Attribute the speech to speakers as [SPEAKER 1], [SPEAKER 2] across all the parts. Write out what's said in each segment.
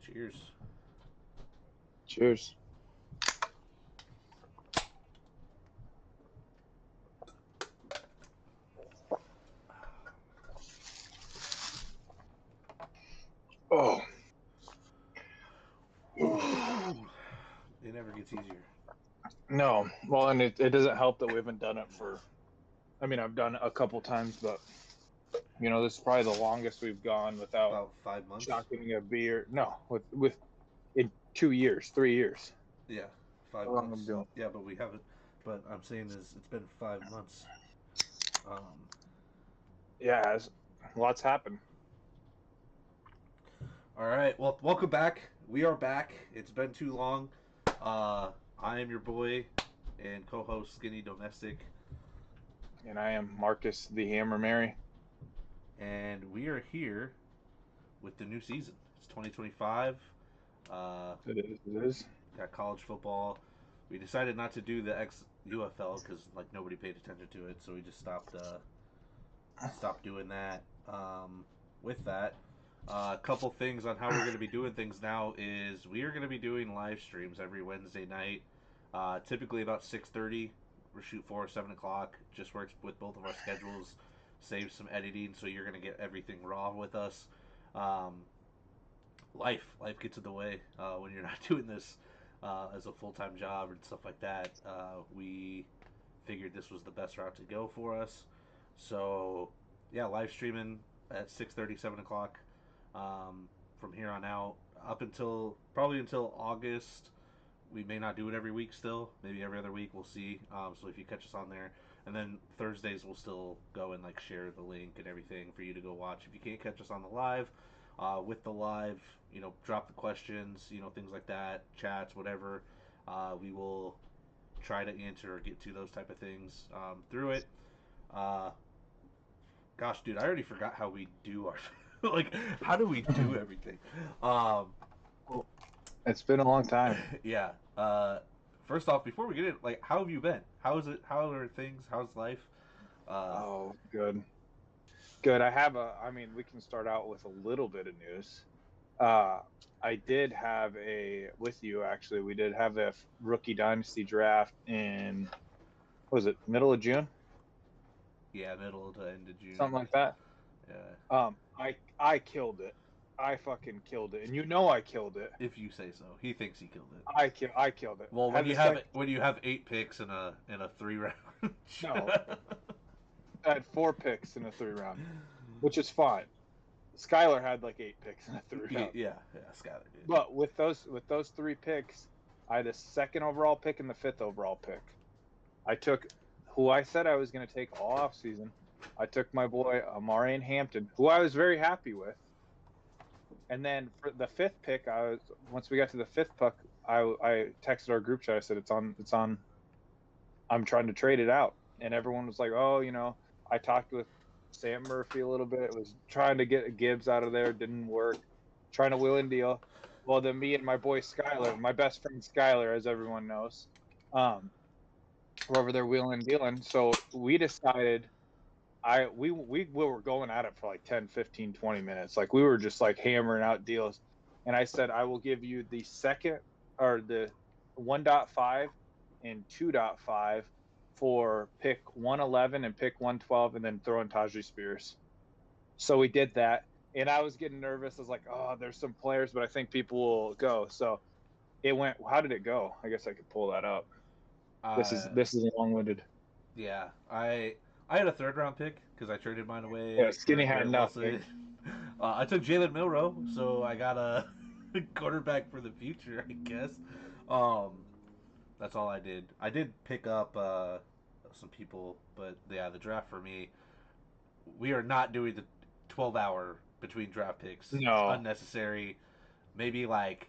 [SPEAKER 1] Cheers.
[SPEAKER 2] Cheers. Oh.
[SPEAKER 1] It never gets easier.
[SPEAKER 2] No. Well, and it doesn't help that we haven't done it for. I mean, I've done it a couple times, but this is probably the longest we've gone without
[SPEAKER 1] About 5 months.
[SPEAKER 2] shotgunning a beer. No, with in 2 years, 3 years.
[SPEAKER 1] Yeah,
[SPEAKER 2] How
[SPEAKER 1] five
[SPEAKER 2] long I'm
[SPEAKER 1] months.
[SPEAKER 2] doing?
[SPEAKER 1] Yeah, but we haven't. But I'm saying is it's been 5 months. Um,
[SPEAKER 2] Yeah, lots happened.
[SPEAKER 1] all right. Well, welcome back. We are back. It's been too long. I am your boy and co-host Skinny Domestic,
[SPEAKER 2] And I am Marcus the Hammer Mary.
[SPEAKER 1] and we are here with the new season. It's 2025. Uh,
[SPEAKER 2] It is.
[SPEAKER 1] got college football. We decided not to do the ex UFL because like nobody paid attention to it, so we just stopped doing that. With that, a couple things on how we're going to be doing things now is we are going to be doing live streams every Wednesday night, typically about 6:30. We're shoot for 7 o'clock. Just works with both of our schedules. Saves some editing, so you're going to get everything raw with us. Um, life gets in the way when you're not doing this as a full time job and stuff like that. We figured this was the best route to go for us. So yeah, live streaming at 6:30, 7 o'clock from here on out up until probably until August. We may not do it every week still. Maybe every other week. We'll see. So if you catch us on there, and then Thursdays we'll still go and like share the link and everything for you to go watch. If you can't catch us on the live, with the live, drop the questions, things like that, chats, whatever. We will try to answer or get to those type of things through it. Uh, Gosh, dude, I already forgot how we do our like. How do we do everything? Um,
[SPEAKER 2] It's been a long time.
[SPEAKER 1] yeah. First off, before we get in, like, how have you been? How is it? How are things? How's life? Uh,
[SPEAKER 2] Oh, good. Good. I mean, we can start out with a little bit of news. Uh, I did have with you actually, we did have a rookie dynasty draft in, what was it, middle of June?
[SPEAKER 1] yeah, middle to end of
[SPEAKER 2] Something
[SPEAKER 1] June.
[SPEAKER 2] like that.
[SPEAKER 1] Yeah,
[SPEAKER 2] I killed it. I fucking killed it. And I killed it.
[SPEAKER 1] if you say so. He thinks he killed it.
[SPEAKER 2] I killed it.
[SPEAKER 1] Well,
[SPEAKER 2] Had the second,
[SPEAKER 1] when you have 8 picks in a 3 round.
[SPEAKER 2] no, I had 4 picks in a 3 round, which is fine. Skylar had like 8 picks in a 3 round.
[SPEAKER 1] Yeah, Skyler did.
[SPEAKER 2] But with those 3 picks, I had the second overall pick and the fifth overall pick. I took who I said I was going to take all off season. I took my boy Amari in Hampton, who I was very happy with. And then for the fifth pick, once we got to the fifth pick, I texted our group chat. I said it's on. I'm trying to trade it out, and everyone was like, "Oh, I talked with Sam Murphy a little bit. It was trying to get Gibbs out of there, didn't work. Trying to wheel and deal. Well, then me and my boy Skyler, my best friend Skyler, as everyone knows, were over there wheeling and dealing. So we decided we were going at it for like 10, 15, 20 minutes. Like we were just like hammering out deals. And I said, I will give you the second or the 1.5 and 2.5 for pick 111 and pick 112 and then throw in Tajay Spears. So we did that. And I was getting nervous. I was like, oh, there's some players, but I think people will go. So it went, how did it go? I guess I could pull that up. This is
[SPEAKER 1] Uh,
[SPEAKER 2] this is long-winded.
[SPEAKER 1] yeah, I had a 3rd round pick because I traded mine
[SPEAKER 2] Yeah,
[SPEAKER 1] away for
[SPEAKER 2] Skinny had
[SPEAKER 1] Garrett
[SPEAKER 2] nothing.
[SPEAKER 1] Wilson. I took Jalen Milrow, so I got a quarterback for the future, I guess. Um, that's all I did. I did pick up some people, but yeah, the draft for me, we are not doing the 12-hour between draft picks.
[SPEAKER 2] No.
[SPEAKER 1] Unnecessary. Maybe like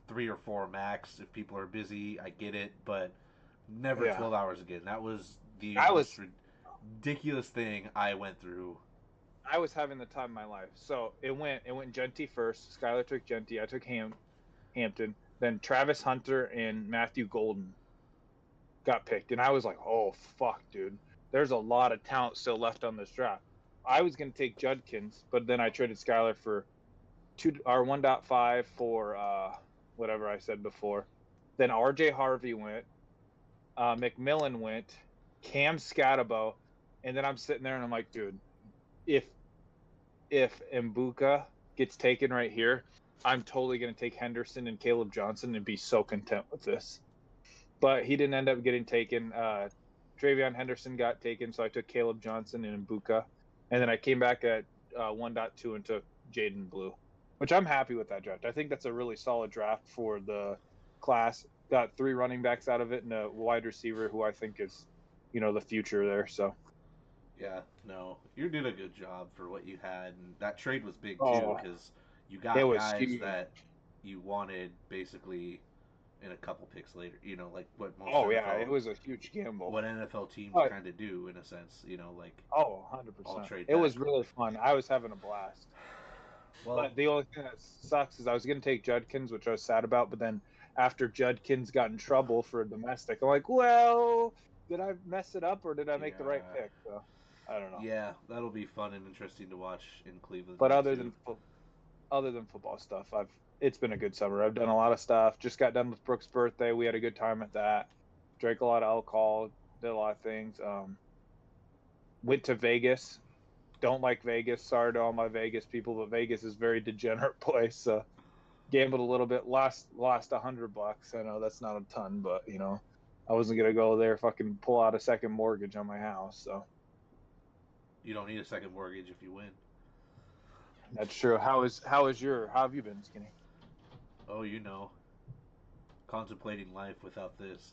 [SPEAKER 1] 3 or 4 max if people are busy. I get it, but never
[SPEAKER 2] Yeah.
[SPEAKER 1] 12 hours again. That was the
[SPEAKER 2] I
[SPEAKER 1] most
[SPEAKER 2] was
[SPEAKER 1] ridiculous thing I went through.
[SPEAKER 2] I was having the time of my life. So it went Genty first. Skylar took Genty. I took Hampton. Then Travis Hunter and Matthew Golden got picked, and I was like, "Oh fuck, dude! There's a lot of talent still left on this draft." I was gonna take Judkins, but then I traded Skylar for 1.5 for whatever I said before. Then R.J. Harvey went. McMillan went. Cam Scatabo, and then I'm sitting there and I'm like, dude, if Mbuka gets taken right here, I'm totally gonna take Henderson and Caleb Johnson and be so content with this. But he didn't end up getting taken. Travion Henderson got taken, so I took Caleb Johnson and Mbuka, and then I came back at 1.2 and took Jaden Blue, which I'm happy with that draft. I think that's a really solid draft for the class. Got 3 running backs out of it and a wide receiver who I think is, the future there. So
[SPEAKER 1] Yeah, no, you did a good job for what you had, and that trade was big too
[SPEAKER 2] oh,
[SPEAKER 1] because you
[SPEAKER 2] it
[SPEAKER 1] got
[SPEAKER 2] was
[SPEAKER 1] guys
[SPEAKER 2] huge.
[SPEAKER 1] that you wanted basically in a couple picks later. Like
[SPEAKER 2] Oh yeah, it was a huge gamble.
[SPEAKER 1] what NFL teams
[SPEAKER 2] But
[SPEAKER 1] kind of do in a sense. Like
[SPEAKER 2] 100%.
[SPEAKER 1] I'll trade
[SPEAKER 2] It
[SPEAKER 1] back.
[SPEAKER 2] was really fun. I was having a blast.
[SPEAKER 1] Well,
[SPEAKER 2] But the only thing that sucks is I was going to take Judkins, which I was sad about. But then after Judkins got in trouble for a domestic, I'm like, well, did I mess it up or did I make the right
[SPEAKER 1] yeah,
[SPEAKER 2] pick? So I don't know.
[SPEAKER 1] yeah, that'll be fun and interesting to watch in Cleveland
[SPEAKER 2] But
[SPEAKER 1] here too.
[SPEAKER 2] other than football stuff, it's been a good summer. I've done a lot of stuff. Just got done with Brooke's birthday. We had a good time at that. Drank a lot of alcohol. Did a lot of things. Went to Vegas. Don't like Vegas. Sorry to all my Vegas people, but Vegas is a very degenerate place. So gambled a little bit, lost $100. I know that's not a ton, but I wasn't gonna go there fucking pull out a second mortgage on my house. So
[SPEAKER 1] You don't need a second mortgage if you win.
[SPEAKER 2] that's true. How have you been, Skinny?
[SPEAKER 1] Oh, contemplating life without this.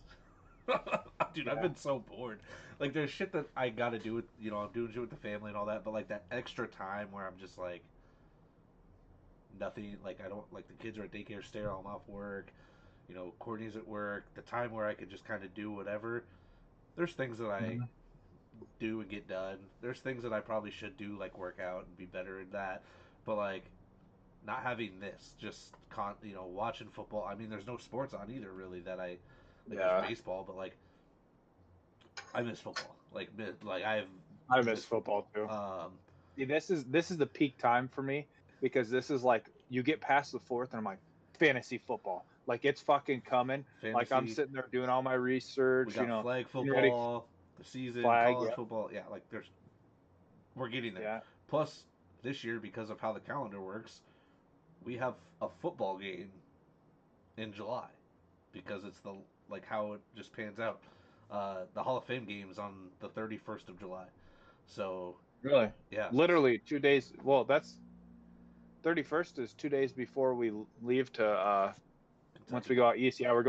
[SPEAKER 1] Dude, I've
[SPEAKER 2] Yeah.
[SPEAKER 1] been so bored. Like, there's shit that I gotta do with, I'm doing shit with the family and all that, but like that extra time where I'm just like, nothing, like, I don't, like, the kids are at daycare still, I'm off work, Courtney's at work, the time where I could just kind of do whatever. There's things that I
[SPEAKER 2] Mm-hmm.
[SPEAKER 1] do and get done. There's things that I probably should do, like work out and be better at that. But, like, not having this, just watching football. I mean, there's no sports on either really that I like. There's
[SPEAKER 2] Yeah,
[SPEAKER 1] baseball, but like I miss football. Like I've
[SPEAKER 2] I miss
[SPEAKER 1] missed
[SPEAKER 2] football
[SPEAKER 1] football.
[SPEAKER 2] too. See, this is the peak time for me because this is like you get past the fourth and I'm like fantasy football. Like it's fucking coming. Like I'm
[SPEAKER 1] Fantasy.
[SPEAKER 2] sitting there doing all my
[SPEAKER 1] We
[SPEAKER 2] research,
[SPEAKER 1] got flag
[SPEAKER 2] getting ready
[SPEAKER 1] football, the season,
[SPEAKER 2] flag.
[SPEAKER 1] college
[SPEAKER 2] Yeah,
[SPEAKER 1] football. Yeah, like we're getting there.
[SPEAKER 2] yeah.
[SPEAKER 1] Plus, this year because of how the calendar works, we have a football game in July because it's the like how it just pans out. The Hall of Fame game is on the 31st of July. So
[SPEAKER 2] Really,
[SPEAKER 1] yeah,
[SPEAKER 2] literally 2 days. Well, that's 31st is 2 days before we leave to once we
[SPEAKER 1] Kentucky
[SPEAKER 2] go out east. We're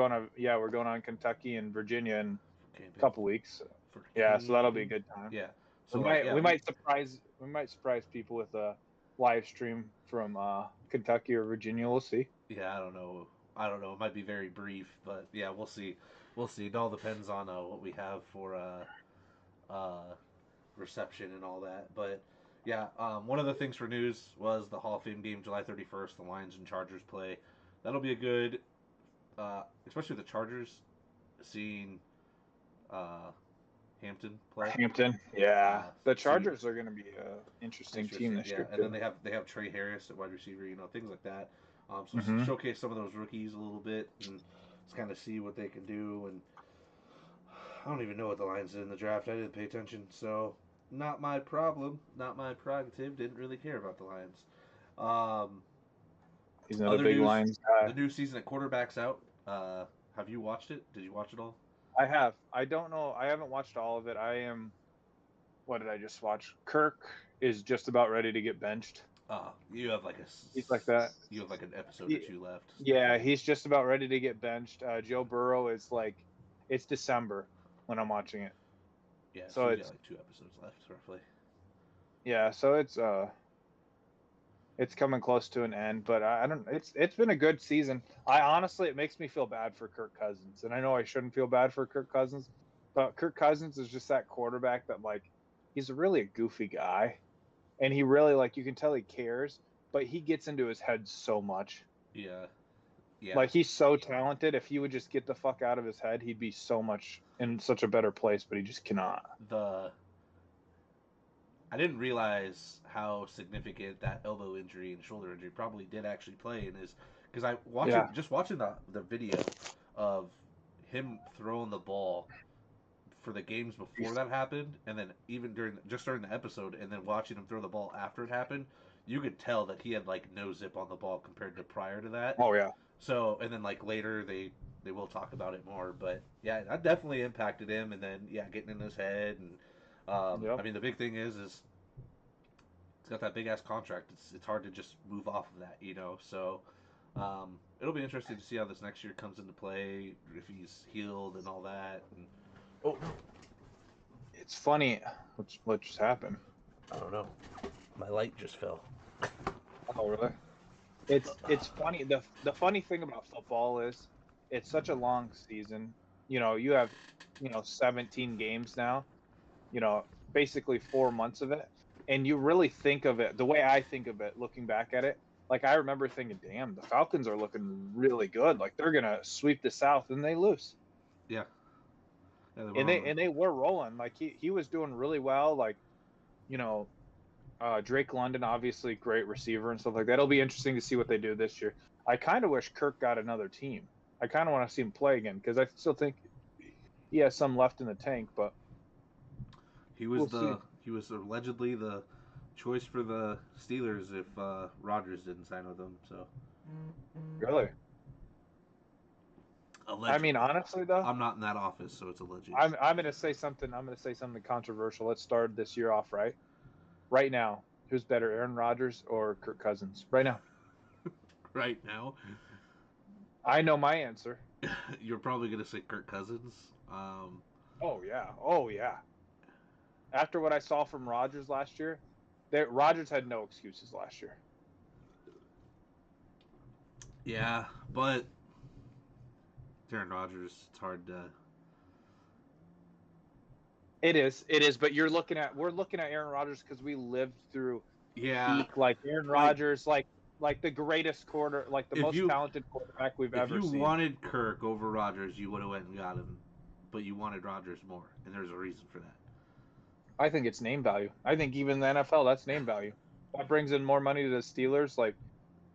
[SPEAKER 2] going on Kentucky and Virginia in
[SPEAKER 1] for
[SPEAKER 2] a
[SPEAKER 1] camping.
[SPEAKER 2] couple weeks.
[SPEAKER 1] For
[SPEAKER 2] Yeah, so that'll be a
[SPEAKER 1] camping.
[SPEAKER 2] good time.
[SPEAKER 1] Yeah.
[SPEAKER 2] We
[SPEAKER 1] So like
[SPEAKER 2] might
[SPEAKER 1] yeah,
[SPEAKER 2] we might surprise people with a live stream from Kentucky or Virginia. We'll see.
[SPEAKER 1] yeah, I don't know. I don't know. It might be very brief, but yeah, we'll see. We'll see. It all depends on what we have for uh, reception and all that. But yeah, one of the things for news was the Hall of Fame game, July 31st. The Lions and Chargers play. That'll be a good, especially the Chargers, seeing uh, Hampton play.
[SPEAKER 2] Hampton, yeah. The
[SPEAKER 1] See
[SPEAKER 2] Chargers are going to be an interesting team
[SPEAKER 1] interesting,
[SPEAKER 2] this
[SPEAKER 1] yeah.
[SPEAKER 2] year
[SPEAKER 1] And then
[SPEAKER 2] too.
[SPEAKER 1] they have Trey Harris at wide receiver, things like that. So
[SPEAKER 2] Mm-hmm.
[SPEAKER 1] showcase some of those rookies a little bit and just kind of see what they can do. And I don't even know what the Lions did in the draft. I didn't pay attention, so not my problem, not my prerogative. Didn't really care about the Lions. Um,
[SPEAKER 2] He's not a
[SPEAKER 1] Other
[SPEAKER 2] big
[SPEAKER 1] news:
[SPEAKER 2] Lions
[SPEAKER 1] the
[SPEAKER 2] guy.
[SPEAKER 1] new season at quarterbacks out. Have you watched it? Did you watch it all?
[SPEAKER 2] I have. I don't know. I haven't watched all of it. I am. What did I just watch? Kirk is just about ready to get benched.
[SPEAKER 1] You have like
[SPEAKER 2] He's like that.
[SPEAKER 1] you have like an episode or
[SPEAKER 2] He-
[SPEAKER 1] two left, I
[SPEAKER 2] Yeah,
[SPEAKER 1] think.
[SPEAKER 2] he's just about ready to get benched. Joe Burrow is like, it's December when I'm watching it.
[SPEAKER 1] Yeah, so
[SPEAKER 2] So
[SPEAKER 1] he's got
[SPEAKER 2] it's
[SPEAKER 1] like 2 episodes left, roughly.
[SPEAKER 2] yeah. So it's coming close to an end, but I don't. It's been a good season. I honestly, it makes me feel bad for Kirk Cousins, and I know I shouldn't feel bad for Kirk Cousins, but Kirk Cousins is just that quarterback that like, he's really a goofy guy, and he really like you can tell he cares, but he gets into his head so much.
[SPEAKER 1] Yeah, yeah.
[SPEAKER 2] Like he's so talented. If he would just get the fuck out of his head, he'd be so much in such a better place. But he just cannot.
[SPEAKER 1] The I didn't realize how significant that elbow injury and shoulder injury probably did actually play in his, because
[SPEAKER 2] Yeah.
[SPEAKER 1] watching the video of him throwing the ball for the games before that happened, and then even during the episode, and then watching him throw the ball after it happened, you could tell that he had like no zip on the ball compared to prior to that.
[SPEAKER 2] Oh yeah.
[SPEAKER 1] So, and then like later they will talk about it more, but yeah, that definitely impacted him. And then yeah, getting in his head, and
[SPEAKER 2] Yep.
[SPEAKER 1] I mean the big thing is he's got that big ass contract. It's hard to just move off of that, you know. So it'll be interesting to see how this next year comes into play, if he's healed and all that. And oh,
[SPEAKER 2] It's funny. What just happened?
[SPEAKER 1] I don't know. My light just fell.
[SPEAKER 2] Oh really? It's funny. The funny thing about football is it's such a long season. You have 17 games now. Basically 4 months of it, and you really think of it the way I think of it, looking back at it. Like I remember thinking, "Damn, the Falcons are looking really good. Like they're gonna sweep the South," and they lose.
[SPEAKER 1] Yeah, yeah, they
[SPEAKER 2] And
[SPEAKER 1] went
[SPEAKER 2] they
[SPEAKER 1] on.
[SPEAKER 2] and they were rolling. Like he was doing really well. Like you know, Drake London, obviously great receiver and stuff like that. It'll be interesting to see what they do this year. I kind of wish Kirk got another team. I kind of want to see him play again because I still think he has some left in the tank, but we'll see.
[SPEAKER 1] He was allegedly the choice for the Steelers if Rodgers didn't sign with them. So
[SPEAKER 2] Really? I mean,
[SPEAKER 1] allegedly,
[SPEAKER 2] honestly though,
[SPEAKER 1] I'm not in that office, so it's alleged.
[SPEAKER 2] I'm gonna say something. I'm gonna say something controversial. Let's start this year off right. Right now, who's better, Aaron Rodgers or Kirk Cousins? Right now,
[SPEAKER 1] Right now,
[SPEAKER 2] I know my answer.
[SPEAKER 1] you're probably gonna say Kirk Cousins.
[SPEAKER 2] Oh yeah, oh yeah. After what I saw from Rodgers last year, Rodgers had no excuses last year.
[SPEAKER 1] Yeah, but Aaron Rodgers, it's hard to.
[SPEAKER 2] It is. But we're looking at Aaron Rodgers because we lived through
[SPEAKER 1] Yeah,
[SPEAKER 2] peak like Aaron
[SPEAKER 1] like
[SPEAKER 2] Rodgers, like the greatest like the
[SPEAKER 1] if
[SPEAKER 2] most
[SPEAKER 1] you
[SPEAKER 2] talented quarterback we've
[SPEAKER 1] if
[SPEAKER 2] ever
[SPEAKER 1] you
[SPEAKER 2] seen.
[SPEAKER 1] wanted Kirk over Rodgers, you would have went and got him, but you wanted Rodgers more, and there's a reason for that.
[SPEAKER 2] I think it's name value. I think even the NFL, that's name value. That brings in more money to the Steelers. Like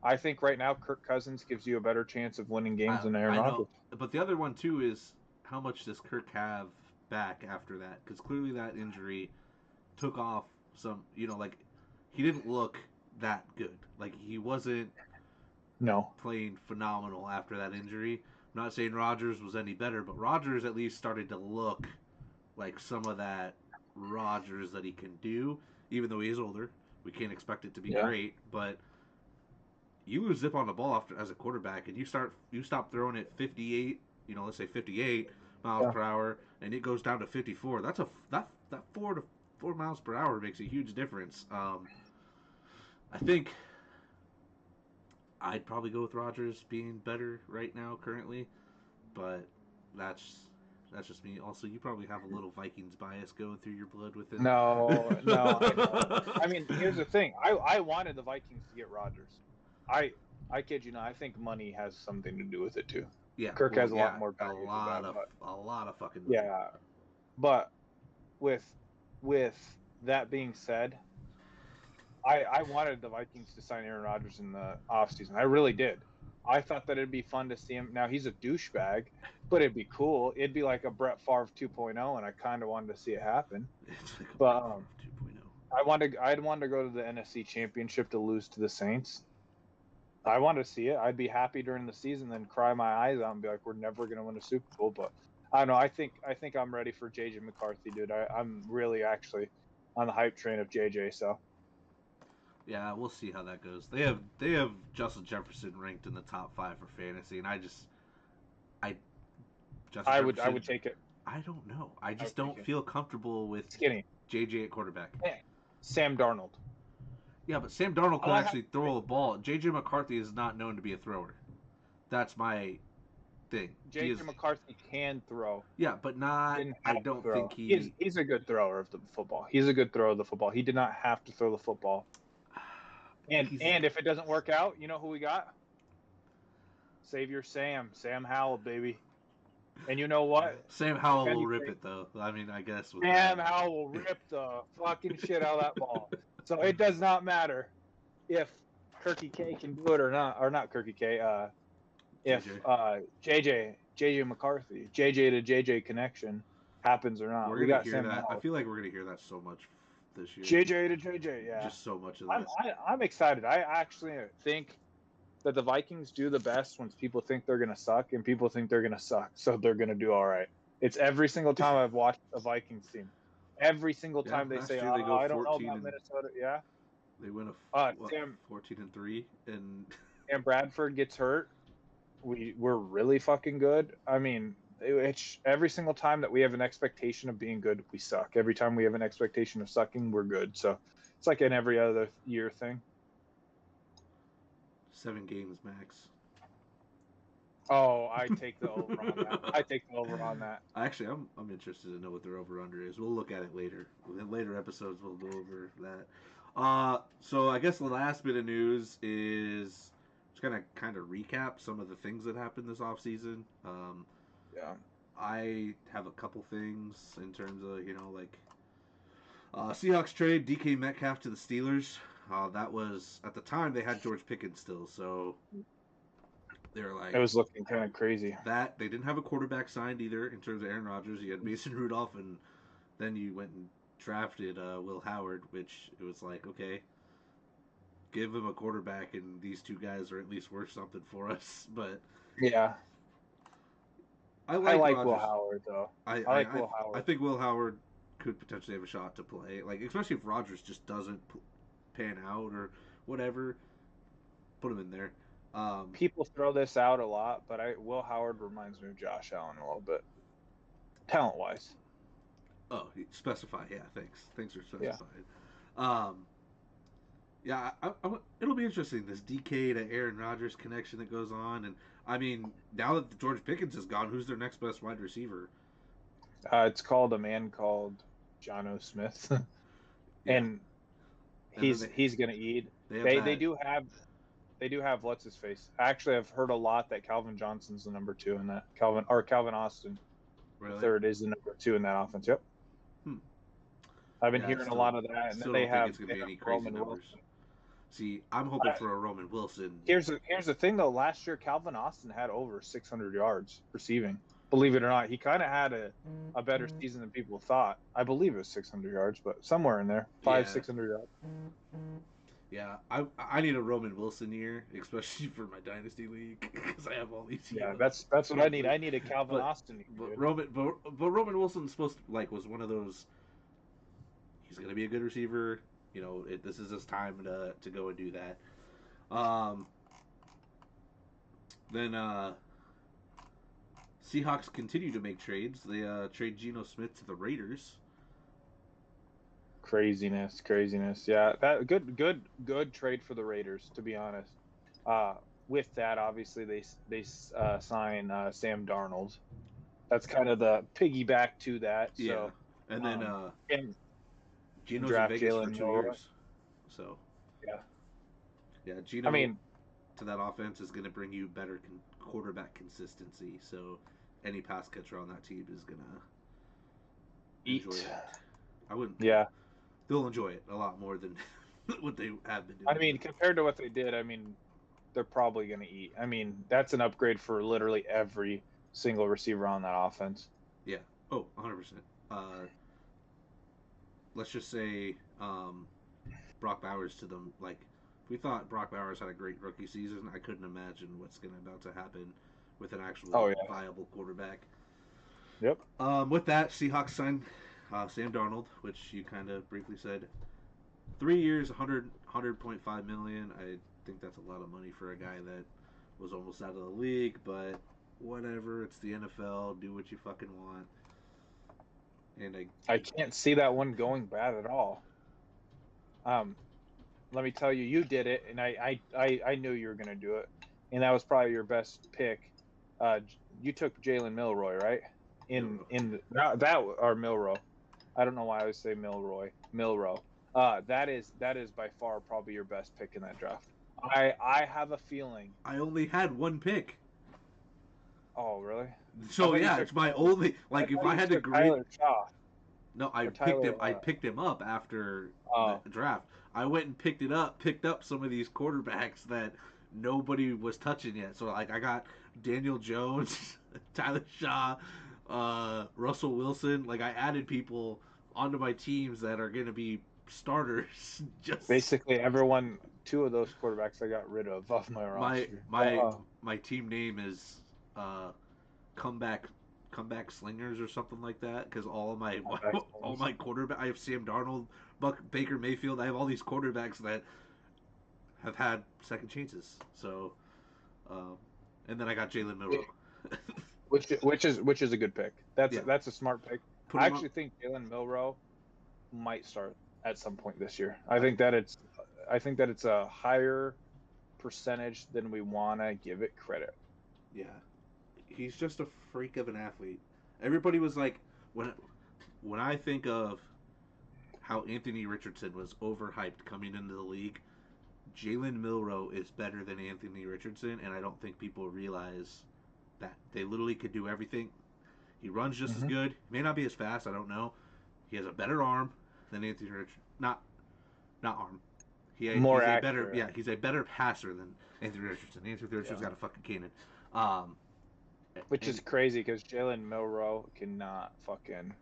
[SPEAKER 2] I think right now, Kirk Cousins gives you a better chance of winning games than Aaron
[SPEAKER 1] I know,
[SPEAKER 2] Rodgers.
[SPEAKER 1] but the other one too is how much does Kirk have back after that? Because clearly that injury took off some. Like he didn't look that good. Like he wasn't
[SPEAKER 2] No,
[SPEAKER 1] playing phenomenal after that injury. I'm not saying Rodgers was any better, but Rodgers at least started to look like some of that Rodgers that he can do, even though he is older. We can't expect it to be
[SPEAKER 2] yeah,
[SPEAKER 1] great, but you lose zip on the ball after as a quarterback, and you stop throwing it 58. Let's say 58 miles
[SPEAKER 2] yeah.
[SPEAKER 1] per hour, and it goes down to 54. That 4 miles per hour makes a huge difference. I think I'd probably go with Rodgers being better right now currently, but that's that's just me. Also, you probably have a little Vikings bias going through your blood with it.
[SPEAKER 2] No, no, I don't. I mean, here's the thing. I wanted the Vikings to get Rodgers. I I kid you not. I think money has something to do with it too.
[SPEAKER 1] Yeah,
[SPEAKER 2] Kirk
[SPEAKER 1] well,
[SPEAKER 2] has a
[SPEAKER 1] yeah,
[SPEAKER 2] lot more baggage with that, but
[SPEAKER 1] a lot of fucking money.
[SPEAKER 2] yeah. But with with that being said, I wanted the Vikings to sign Aaron Rodgers in the offseason. I really did. I thought that it'd be fun to see him. Now he's a douchebag, but it'd be cool. It'd be like a Brett Favre 2.0, and I kind of wanted to see it happen.
[SPEAKER 1] It's like a
[SPEAKER 2] But
[SPEAKER 1] Brett Favre 2.0.
[SPEAKER 2] I'd want to go to the NFC Championship to lose to the Saints. I want to see it. I'd be happy during the season, then cry my eyes out and be like, "We're never going to win a Super Bowl." But I don't know. I think I'm ready for JJ McCarthy, dude. I'm really actually on the hype train of JJ. So
[SPEAKER 1] Yeah, we'll see how that goes. They have Justin Jefferson ranked in the top 5 for fantasy, and I Justin
[SPEAKER 2] I
[SPEAKER 1] Jefferson.
[SPEAKER 2] would take it.
[SPEAKER 1] I don't know. I
[SPEAKER 2] I
[SPEAKER 1] just
[SPEAKER 2] would take
[SPEAKER 1] don't
[SPEAKER 2] it.
[SPEAKER 1] feel comfortable with
[SPEAKER 2] Skinny.
[SPEAKER 1] JJ at quarterback.
[SPEAKER 2] Sam Darnold.
[SPEAKER 1] Yeah, but Sam Darnold
[SPEAKER 2] Oh,
[SPEAKER 1] can actually throw a ball. JJ McCarthy is not known to be a thrower. That's my thing. He is.
[SPEAKER 2] JJ McCarthy can throw.
[SPEAKER 1] Yeah, but not.
[SPEAKER 2] Didn't
[SPEAKER 1] I
[SPEAKER 2] have to
[SPEAKER 1] don't
[SPEAKER 2] throw.
[SPEAKER 1] think he.
[SPEAKER 2] He's a good thrower of the football. He's a good thrower of the football. He did not have to throw the football. And
[SPEAKER 1] He's.
[SPEAKER 2] and if it doesn't work out, you know who we got? Savior Sam Howell, baby. And you know what?
[SPEAKER 1] Sam
[SPEAKER 2] If
[SPEAKER 1] Howell will rip
[SPEAKER 2] anything,
[SPEAKER 1] it though. I mean, I guess with
[SPEAKER 2] Sam
[SPEAKER 1] that.
[SPEAKER 2] Howell will rip the fucking shit out of that ball. So it does not matter if Kirky K can do it or not Kirky K. If JJ McCarthy, JJ to JJ connection happens or not.
[SPEAKER 1] We're
[SPEAKER 2] We
[SPEAKER 1] gonna
[SPEAKER 2] got
[SPEAKER 1] hear
[SPEAKER 2] Sam
[SPEAKER 1] that. I
[SPEAKER 2] Howell.
[SPEAKER 1] feel like we're gonna hear that so much this year.
[SPEAKER 2] JJ to JJ, yeah.
[SPEAKER 1] Just so much of that.
[SPEAKER 2] I'm excited. I actually think that the Vikings do the best when people think they're gonna suck and people think they're gonna suck, so they're gonna do all right. It's every single time I've watched a Vikings team. Every single time they say,
[SPEAKER 1] year they go
[SPEAKER 2] I don't know
[SPEAKER 1] 14
[SPEAKER 2] about Minnesota. Yeah.
[SPEAKER 1] They win
[SPEAKER 2] Sam
[SPEAKER 1] 14-3 and
[SPEAKER 2] and Bradford gets hurt. We're really fucking good. I mean, it's every single time that we have an expectation of being good, we suck. Every time we have an expectation of sucking, we're good. So it's like an every other year thing.
[SPEAKER 1] 7 games max.
[SPEAKER 2] Oh, I take the over on that. I take the over on that.
[SPEAKER 1] Actually, I'm interested to know what their over under is. We'll look at it later. In later episodes, we'll go over that. So I guess the last bit of news is just gonna kind of recap some of the things that happened this offseason.
[SPEAKER 2] Yeah.
[SPEAKER 1] I have a couple things in terms of Seahawks trade DK Metcalf to the Steelers. That was at the time they had George Pickens still, so they were like
[SPEAKER 2] it was looking kind of crazy.
[SPEAKER 1] that they didn't have a quarterback signed either in terms of Aaron Rodgers. You had Mason Rudolph, and then you went and drafted Will Howard, which it was like, okay, give him a quarterback, and these two guys are at least worth something for us. But
[SPEAKER 2] yeah,
[SPEAKER 1] I like
[SPEAKER 2] Will Howard though. I like Will Howard.
[SPEAKER 1] I think Will Howard could potentially have a shot to play, like especially if Rodgers just doesn't pan out or whatever. Put him in there.
[SPEAKER 2] People throw this out a lot, but Will Howard reminds me of Josh Allen a little bit, talent wise.
[SPEAKER 1] Oh, specify. Yeah, thanks for specifying.
[SPEAKER 2] Yeah.
[SPEAKER 1] Yeah, it'll be interesting, this DK to Aaron Rodgers connection that goes on. And I mean, now that George Pickens is gone, who's their next best wide receiver?
[SPEAKER 2] It's called a man called Jono Smith, and he's gonna eat. They do have what's his face. Actually, I've heard a lot that Calvin Johnson's the number 2 in that. Calvin Austin,
[SPEAKER 1] really?
[SPEAKER 2] the third, is the number 2 in that offense. Yep. I've been hearing a lot of that, and then they have
[SPEAKER 1] Roman Wilson. See, I'm hoping for a Roman Wilson.
[SPEAKER 2] Here's the thing though. Last year, Calvin Austin had over 600 yards receiving. Believe it or not, he kind of had a better season than people thought. I believe it was 600 yards, but somewhere in there, 600 yards.
[SPEAKER 1] Yeah, I need a Roman Wilson year, especially for my dynasty league, because I have all these.
[SPEAKER 2] Yeah, that's what I need. I need a Calvin Austin year.
[SPEAKER 1] But Roman Wilson's supposed to, was one of those. He's gonna be a good receiver. This is his time to go and do that. Then Seahawks continue to make trades. They trade Geno Smith to the Raiders.
[SPEAKER 2] Craziness. Yeah, that good trade for the Raiders, to be honest. With that, obviously they sign Sam Darnold. That's kind of the piggyback to that. So,
[SPEAKER 1] yeah, and then Geno's
[SPEAKER 2] draft
[SPEAKER 1] in Vegas
[SPEAKER 2] Jalen
[SPEAKER 1] for 2
[SPEAKER 2] Miller.
[SPEAKER 1] years. So yeah, Geno.
[SPEAKER 2] I mean,
[SPEAKER 1] to that offense is going to bring you better quarterback consistency. So any pass catcher on that team is going to enjoy it. I wouldn't.
[SPEAKER 2] Yeah.
[SPEAKER 1] They'll enjoy it a lot more than what they have been doing.
[SPEAKER 2] I mean, compared to what they did, they're probably going to eat. That's an upgrade for literally every single receiver on that offense.
[SPEAKER 1] Yeah. Oh, 100%. Let's just say Brock Bowers to them. Like, if we thought Brock Bowers had a great rookie season, I couldn't imagine what's about to happen with an actual viable quarterback.
[SPEAKER 2] Yep.
[SPEAKER 1] With that, Seahawks signed Sam Darnold, which you kind of briefly said. 3 years, $100.5 million. I think that's a lot of money for a guy that was almost out of the league, but whatever. It's the NFL. Do what you fucking want. And
[SPEAKER 2] I can't see that one going bad at all. Let me tell you, you did it, and I knew you were going to do it, and that was probably your best pick. You took Jalen Milroy, right? Or Milrow. I don't know why I would say Milrow. That is by far probably your best pick in that draft. I have a feeling.
[SPEAKER 1] I only had one pick.
[SPEAKER 2] Oh, really?
[SPEAKER 1] So
[SPEAKER 2] you
[SPEAKER 1] yeah,
[SPEAKER 2] took
[SPEAKER 1] it's my
[SPEAKER 2] Tyler.
[SPEAKER 1] only like if
[SPEAKER 2] thought
[SPEAKER 1] I
[SPEAKER 2] you
[SPEAKER 1] had to
[SPEAKER 2] took
[SPEAKER 1] grade.
[SPEAKER 2] Tyler Shaw
[SPEAKER 1] No,
[SPEAKER 2] or Tyler.
[SPEAKER 1] I picked him up after the
[SPEAKER 2] Oh,
[SPEAKER 1] draft. I went and picked up some of these quarterbacks that nobody was touching yet. So like I got Daniel Jones, Tyler Shaw, Russell Wilson. Like I added people onto my teams that are going to be starters. Just
[SPEAKER 2] basically everyone. Two of those quarterbacks I got rid of off my
[SPEAKER 1] my
[SPEAKER 2] roster.
[SPEAKER 1] my my team name is uh, comeback slingers or something like that because all of my all my quarterback I have Sam Darnold, Baker Mayfield. I have all these quarterbacks that have had second chances. So, um, and then I got Jalen Milrow.
[SPEAKER 2] Which is a good pick.
[SPEAKER 1] Yeah,
[SPEAKER 2] That's a smart pick.
[SPEAKER 1] put
[SPEAKER 2] I
[SPEAKER 1] him up.
[SPEAKER 2] actually think Jalen Milrow might start at some point this year.
[SPEAKER 1] I,
[SPEAKER 2] I think that it's a higher percentage than we want to give it credit.
[SPEAKER 1] yeah, he's just a freak of an athlete. Everybody was like when I think of how Anthony Richardson was overhyped coming into the league, Jalen Milrow is better than Anthony Richardson, and I don't think people realize that they literally could do everything. He runs just as
[SPEAKER 2] Mm-hmm.
[SPEAKER 1] good. He may not be as fast. I don't know. He has a better arm than Anthony Richardson. Not arm.
[SPEAKER 2] More
[SPEAKER 1] He's a better
[SPEAKER 2] accurate.
[SPEAKER 1] he's a better passer than Anthony Richardson. Anthony Richardson's
[SPEAKER 2] Yeah.
[SPEAKER 1] got a fucking cannon. Um,
[SPEAKER 2] Which is
[SPEAKER 1] and
[SPEAKER 2] crazy because Jalen Milrow cannot fucking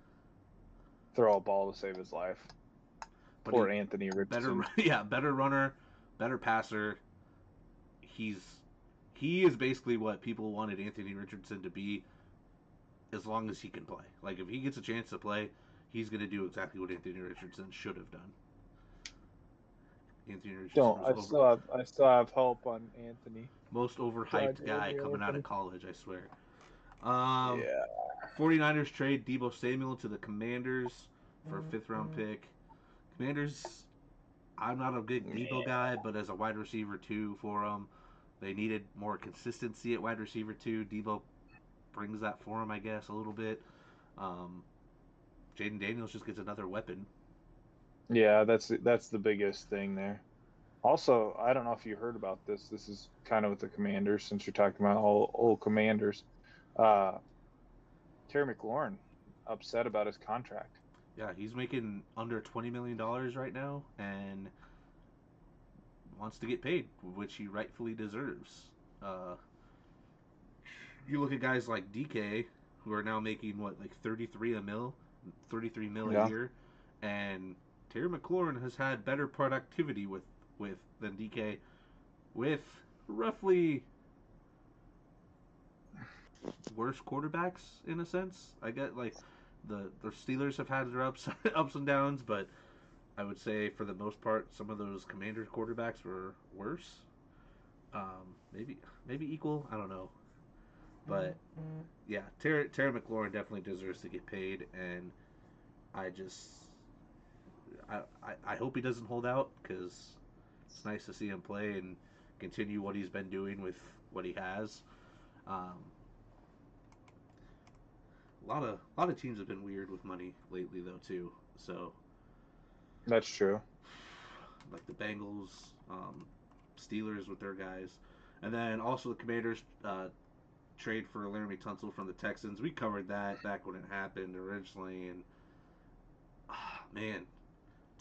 [SPEAKER 2] throw a ball to save his life.
[SPEAKER 1] but
[SPEAKER 2] Poor
[SPEAKER 1] he
[SPEAKER 2] Anthony
[SPEAKER 1] better
[SPEAKER 2] Richardson.
[SPEAKER 1] better runner, better passer. He's he is basically what people wanted Anthony Richardson to be as long as he can play. Like if he gets a chance to play, he's going to do exactly what Anthony Richardson should have done. Anthony Richardson
[SPEAKER 2] Don't
[SPEAKER 1] was
[SPEAKER 2] I still have hope on Anthony.
[SPEAKER 1] most overhyped guy
[SPEAKER 2] Goddamn
[SPEAKER 1] coming out
[SPEAKER 2] Anthony.
[SPEAKER 1] of college, I swear. Um,
[SPEAKER 2] Yeah.
[SPEAKER 1] 49ers trade Debo Samuel to the Commanders for a fifth round pick. Commanders, I'm not a big Debo
[SPEAKER 2] Yeah.
[SPEAKER 1] guy, but as a wide receiver two for them, they needed more consistency at wide receiver two. Debo brings that for him, I guess, a little bit. Um, Jaden Daniels just gets another weapon.
[SPEAKER 2] Yeah, that's the biggest thing there. Also, I don't know if you heard about this. This is kind of with the Commanders, since you're talking about old Commanders. Uh, Terry McLaurin upset about his contract.
[SPEAKER 1] Yeah, he's making under $20 million right now and wants to get paid, which he rightfully deserves. Uh, you look at guys like DK, who are now making what like 33 mil a
[SPEAKER 2] Yeah,
[SPEAKER 1] year, and Terry McLaurin has had better productivity with than DK, with roughly worse quarterbacks in a sense. I get like the Steelers have had their ups and downs, but I would say for the most part, some of those Commanders quarterbacks were worse. Maybe equal. I don't know, but yeah, Terry McLaurin definitely deserves to get paid, and I just I hope he doesn't hold out because it's nice to see him play and continue what he's been doing with what he has. Um, a lot of teams have been weird with money lately though too. So
[SPEAKER 2] that's true.
[SPEAKER 1] like the Bengals, Steelers with their guys, and then also the Commanders trade for Laramie Tunsil from the Texans. We covered that back when it happened originally, and man,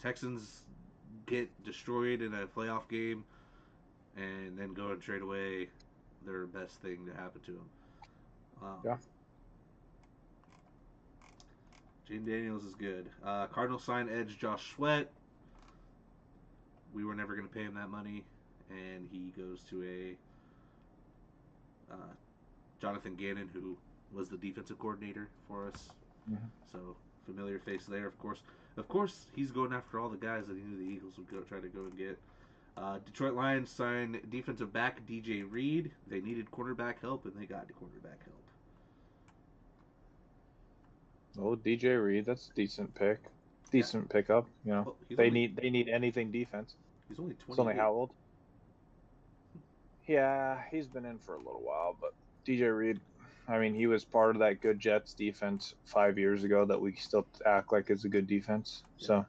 [SPEAKER 1] Texans get destroyed in a playoff game and then go and trade away their best thing to happen to them.
[SPEAKER 2] Yeah.
[SPEAKER 1] Jaden Daniels is good. Cardinals sign edge Josh Sweat. We were never going to pay him that money, and he goes to Jonathan Gannon, who was the defensive coordinator for us.
[SPEAKER 2] Mm-hmm.
[SPEAKER 1] So familiar face there, of course. Of course, he's going after all the guys that he knew the Eagles would try to go and get. Detroit Lions signed defensive back DJ Reed. They needed cornerback help, and they got the cornerback help.
[SPEAKER 2] Oh, DJ Reed, that's a decent pick. Decent pickup. You know,
[SPEAKER 1] Well,
[SPEAKER 2] they need anything defense.
[SPEAKER 1] he's only
[SPEAKER 2] It's only
[SPEAKER 1] 28.
[SPEAKER 2] how old? Yeah, he's been in for a little while, but DJ Reed, I mean, he was part of that good Jets defense 5 years ago that we still act like is a good defense.
[SPEAKER 1] Yeah.
[SPEAKER 2] So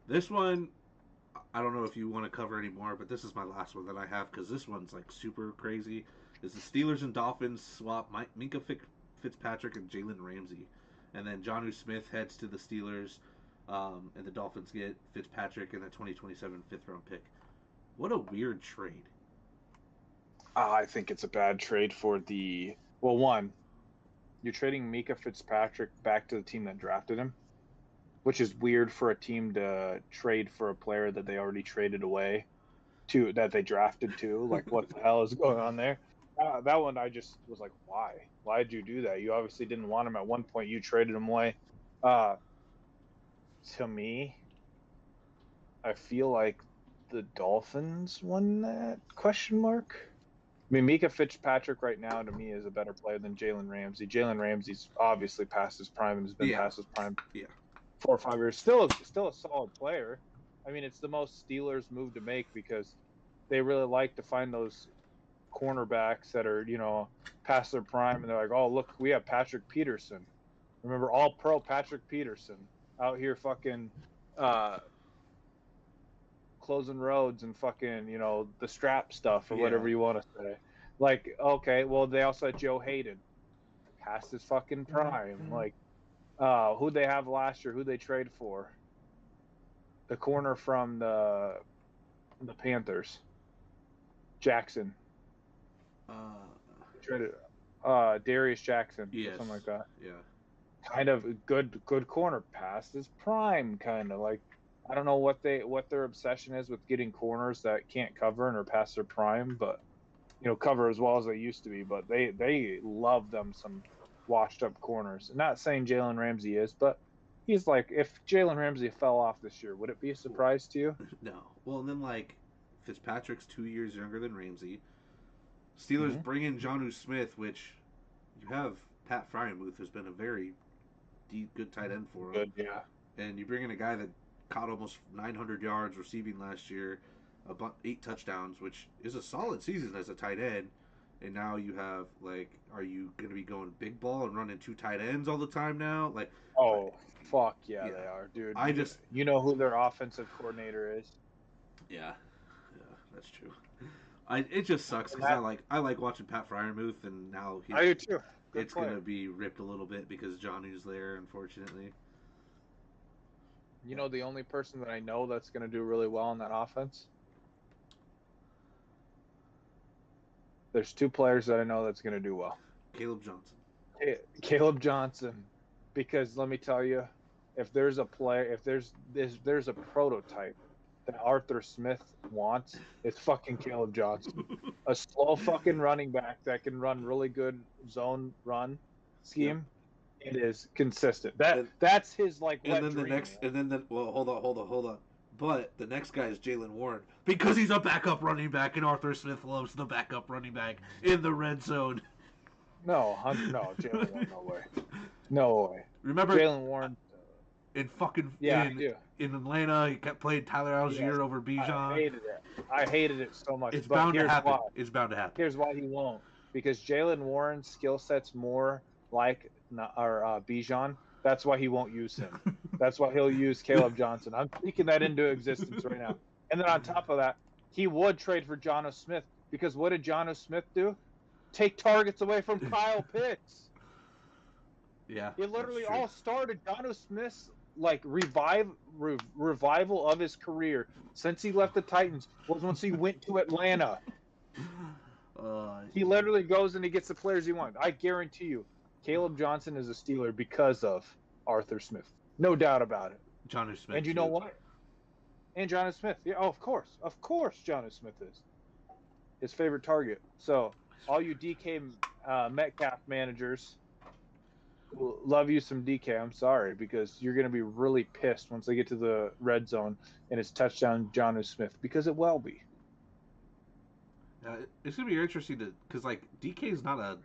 [SPEAKER 1] This one, I don't know if you want to cover any more, but this is my last one that I have because this one's like super crazy. Is the Steelers and Dolphins swap Fitzpatrick and Jalen Ramsey, and then Jonnu Smith heads to the Steelers, and the Dolphins get Fitzpatrick and a 2027 fifth-round pick. What a weird trade.
[SPEAKER 2] I think it's a bad trade for the. Well, one, you're trading Mika Fitzpatrick back to the team that drafted him, which is weird for a team to trade for a player that they already traded away to, that they drafted to. Like, what the hell is going on there? That one, I just was like, why? Why did you do that? You obviously didn't want him at one point. You traded him away. To me, I feel like the Dolphins won that, question mark. I mean, Mika Fitzpatrick right now to me is a better player than Jalen Ramsey. Jalen Ramsey's obviously past his prime and has been past his prime 4 or 5 years. Still a solid player. I mean, it's the most Steelers move to make because they really like to find those cornerbacks that are, past their prime, and they're like, oh, look, we have Patrick Peterson. Remember, all-pro Patrick Peterson out here fucking closing roads and fucking, the strap stuff or whatever you want to say. Like, okay, well, they also had Joe Hayden, past his fucking prime. Like, who'd they have last year? Who'd they trade for? The corner from the Panthers, Jackson. Traded Darius Jackson, or something like that.
[SPEAKER 1] Yeah.
[SPEAKER 2] Kind of good corner, past his prime, kind of like. I don't know what their obsession is with getting corners that can't cover and are past their prime, but cover as well as they used to be. But they love them some washed up corners. Not saying Jalen Ramsey is, but he's like, if Jalen Ramsey fell off this year, would it be a surprise to you?
[SPEAKER 1] No. Well, and then like Fitzpatrick's 2 years younger than Ramsey. Steelers bring in Jonnu Smith, which you have Pat Frymuth, who's been a very good tight end for him.
[SPEAKER 2] Good, yeah.
[SPEAKER 1] And you bring in a guy that caught almost 900 yards receiving last year, 8 touchdowns, which is a solid season as a tight end. And now you have, like, are you going to be going big ball and running 2 tight ends all the time now? Like,
[SPEAKER 2] fuck yeah, they are, dude.
[SPEAKER 1] I
[SPEAKER 2] you know who their offensive coordinator is?
[SPEAKER 1] Yeah, that's true. It just sucks because I like watching Pat Frymuth, and now
[SPEAKER 2] I do too.
[SPEAKER 1] It's going to be ripped a little bit because Jonnu's there, unfortunately.
[SPEAKER 2] You know the only person that I know that's going to do really well in that offense? There's 2 players that I know that's going to do well.
[SPEAKER 1] Caleb Johnson.
[SPEAKER 2] Caleb Johnson. Because let me tell you, if there's a player, if there's a prototype that Arthur Smith wants, it's fucking Caleb Johnson. A slow fucking running back that can run really good zone run scheme. Yep. It is consistent. That's his like.
[SPEAKER 1] And then hold on. But the next guy is Jaylen Warren because he's a backup running back, and Arthur Smith loves the backup running back in the red zone.
[SPEAKER 2] No, Jaylen Warren, no way.
[SPEAKER 1] Remember
[SPEAKER 2] Jaylen Warren
[SPEAKER 1] in Atlanta? He kept playing Tyler Algier over Bijan.
[SPEAKER 2] I hated it so much.
[SPEAKER 1] It's bound to happen. It's bound to happen.
[SPEAKER 2] Here's why he won't. Because Jaylen Warren's skill set's more like Bijan. That's why he won't use him. That's why he'll use Caleb Johnson. I'm speaking that into existence right now. And then on top of that, he would trade for Jonnu Smith because what did Jonnu Smith do? Take targets away from Kyle Pitts.
[SPEAKER 1] Yeah.
[SPEAKER 2] It literally all started Jonnu Smith's like revival of his career since he left the Titans was once he went to Atlanta. He literally goes and he gets the players he wants. I guarantee you, Caleb Johnson is a Steeler because of Arthur Smith. No doubt about it.
[SPEAKER 1] Jonnu Smith.
[SPEAKER 2] And you know what? And Jonnu Smith. Yeah, of course. Of course Jonnu Smith is his favorite target. So all you DK Metcalf managers love you some DK. I'm sorry, because you're going to be really pissed once they get to the red zone and it's touchdown Jonnu Smith, because it will be.
[SPEAKER 1] It's going to be interesting because like DK is not a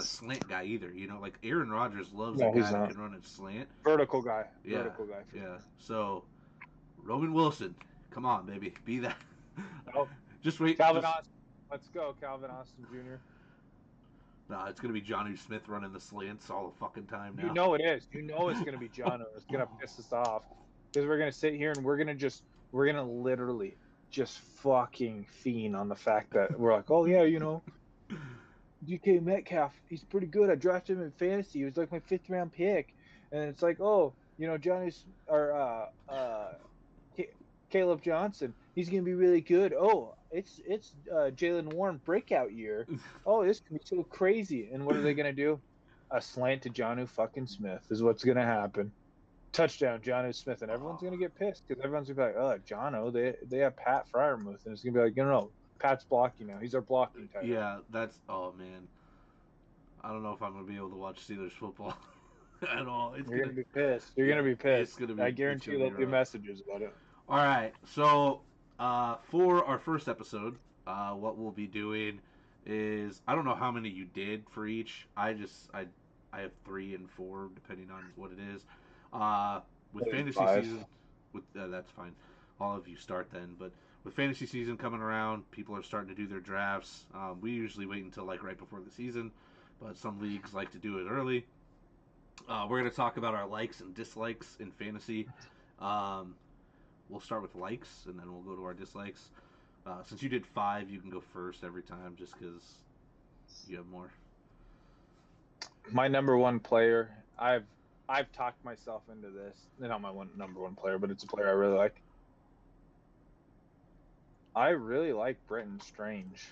[SPEAKER 1] slant guy either. Like Aaron Rodgers loves a guy that can run a slant.
[SPEAKER 2] Vertical guy.
[SPEAKER 1] Yeah.
[SPEAKER 2] Vertical guy.
[SPEAKER 1] Yeah. So Roman Wilson, come on, baby, be that.
[SPEAKER 2] Nope.
[SPEAKER 1] Just wait.
[SPEAKER 2] Calvin Austin. Let's go, Calvin Austin Jr.
[SPEAKER 1] No, it's going to be Jonnu Smith running the slants all the fucking time now.
[SPEAKER 2] You know it is. You know it's going to be Jonnu. It's going to piss us off because we're going to sit here and we're going to literally just fucking fiend on the fact that we're like, oh yeah, DK Metcalf, he's pretty good. I drafted him in fantasy. He was like my 5th round pick, and it's like, oh, Johnny or Caleb Johnson, he's gonna be really good. Oh, it's Jalen Warren breakout year. Oh, this can be so crazy. And what are they gonna do? A slant to Jonnu fucking Smith is what's gonna happen. Touchdown, Jonnu Smith, and everyone's gonna get pissed because everyone's gonna be like, oh, Jonnu, they have Pat Fryermuth, and it's gonna be like, no, Pat's blocking now. He's our blocking tight end.
[SPEAKER 1] Yeah, oh man, I don't know if I'm gonna be able to watch Steelers football at all.
[SPEAKER 2] You're gonna be pissed. You're gonna be
[SPEAKER 1] It's
[SPEAKER 2] pissed.
[SPEAKER 1] gonna
[SPEAKER 2] I
[SPEAKER 1] be
[SPEAKER 2] guarantee you there'll be
[SPEAKER 1] rough.
[SPEAKER 2] messages about it.
[SPEAKER 1] All right, so for our first episode, what we'll be doing is I don't know how many you did for each. I have 3 and 4 depending on what it is. With
[SPEAKER 2] Maybe
[SPEAKER 1] fantasy
[SPEAKER 2] 5.
[SPEAKER 1] season, with that's fine. All of you start then, but with fantasy season coming around, people are starting to do their drafts. We usually wait until like right before the season, but some leagues like to do it early. We're going to talk about our likes and dislikes in fantasy. Um, we'll start with likes and then we'll go to our dislikes. Since you did 5, you can go first every time just because you have more.
[SPEAKER 2] My number one player, I've talked myself into this. Not my number one player, but it's a player I really like. I really like Brenton Strange.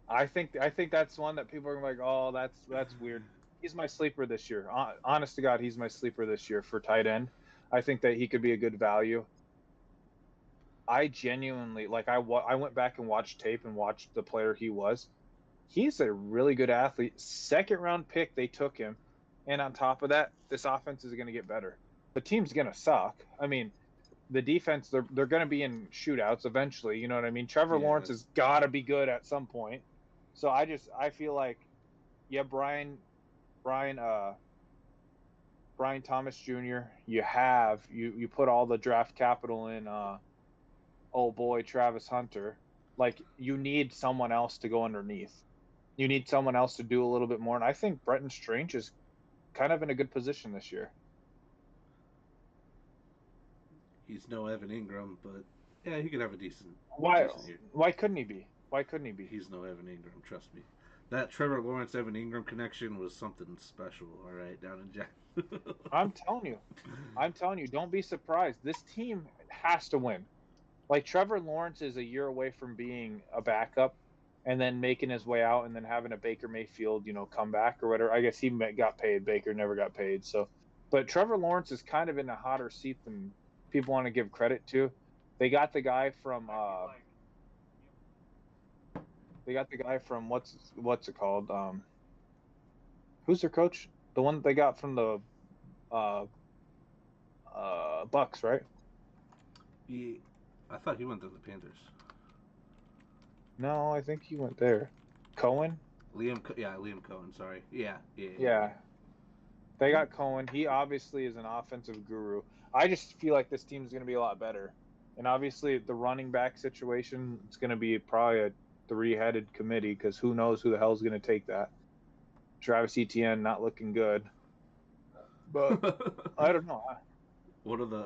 [SPEAKER 2] I think that's one that people are gonna be like, oh, that's weird. He's my sleeper this year. Honest to God, he's my sleeper this year for tight end. I think that he could be a good value. I genuinely I went back and watched tape and watched the player he was. He's a really good athlete. 2nd-round pick, they took him, and on top of that, this offense is going to get better. The team's going to suck. I mean, the defense they're going to be in shootouts eventually. You know what I mean? Trevor Lawrence has got to be good at some point. So I feel like, yeah, Brian Thomas Jr. You put all the draft capital in. Oh boy, Travis Hunter. Like, you need someone else to go underneath. You need someone else to do a little bit more, and I think Brenton Strange is kind of in a good position this year.
[SPEAKER 1] He's no Evan Ingram, but yeah, he could have a decent year.
[SPEAKER 2] Why couldn't he be? Why couldn't he be?
[SPEAKER 1] He's no Evan Ingram, trust me. That Trevor Lawrence Evan Ingram connection was something special, all right, down in Jack.
[SPEAKER 2] I'm telling you, don't be surprised. This team has to win. Like, Trevor Lawrence is a year away from being a backup and then making his way out and then having a Baker Mayfield, comeback or whatever. I guess he got paid. Baker never got paid. So, but Trevor Lawrence is kind of in a hotter seat than people want to give credit to. They got the guy from what's it called? Who's their coach? The one that they got from the Bucks, right?
[SPEAKER 1] I thought he went to the Panthers.
[SPEAKER 2] No, I think he went there. Cohen?
[SPEAKER 1] Liam Cohen, sorry. Yeah.
[SPEAKER 2] They got Cohen. He obviously is an offensive guru. I just feel like this team is going to be a lot better. And obviously the running back situation, it's going to be probably a 3-headed committee because who knows who the hell is going to take that. Travis Etienne not looking good. But I don't know.
[SPEAKER 1] What are the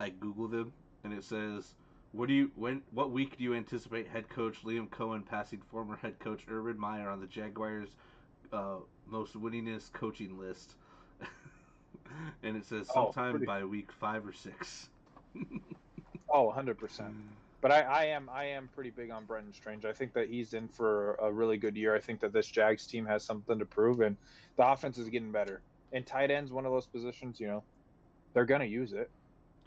[SPEAKER 1] I Googled him and it says what week do you anticipate head coach Liam Cohen passing former head coach Urban Meyer on the Jaguars most winningest coaching list? And it says sometime by week 5 or 6.
[SPEAKER 2] 100%. But I am pretty big on Brenton Strange. I think that he's in for a really good year. I think that this Jags team has something to prove, and the offense is getting better. And tight end's one of those positions, they're going to use it.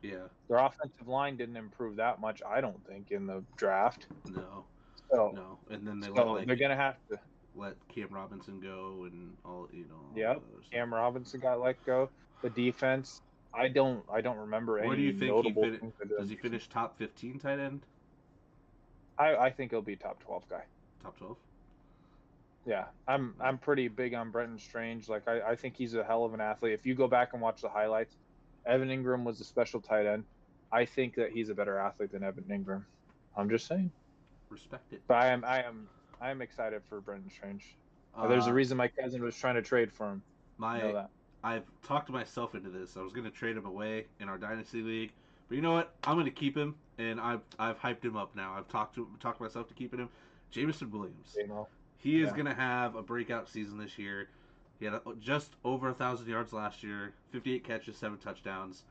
[SPEAKER 1] Yeah.
[SPEAKER 2] Their offensive line didn't improve that much, I don't think, in the draft.
[SPEAKER 1] No.
[SPEAKER 2] No.
[SPEAKER 1] And then
[SPEAKER 2] they're going to have to
[SPEAKER 1] let Cam Robinson go and all.
[SPEAKER 2] Yeah. Cam Robinson got let go. The defense, I don't remember any.
[SPEAKER 1] Where do you think
[SPEAKER 2] notable
[SPEAKER 1] does he finish top 15 tight end?
[SPEAKER 2] I think he'll be top 12 guy.
[SPEAKER 1] Top 12?
[SPEAKER 2] Yeah, I'm pretty big on Brenton Strange. Like, I think he's a hell of an athlete. If you go back and watch the highlights, Evan Ingram was a special tight end. I think that he's a better athlete than Evan Ingram. I'm just saying.
[SPEAKER 1] Respect it.
[SPEAKER 2] But I am excited for Brenton Strange. There's a reason my cousin was trying to trade for him.
[SPEAKER 1] I've talked myself into this. I was going to trade him away in our dynasty league, but you know what? I'm going to keep him, and I've hyped him up now. I've talked myself to keeping him, Jameson Williams.
[SPEAKER 2] J-Mo.
[SPEAKER 1] He is
[SPEAKER 2] Yeah.
[SPEAKER 1] going to have a breakout season this year. He had just over 1,000 yards last year, 58 catches, 7 touchdowns.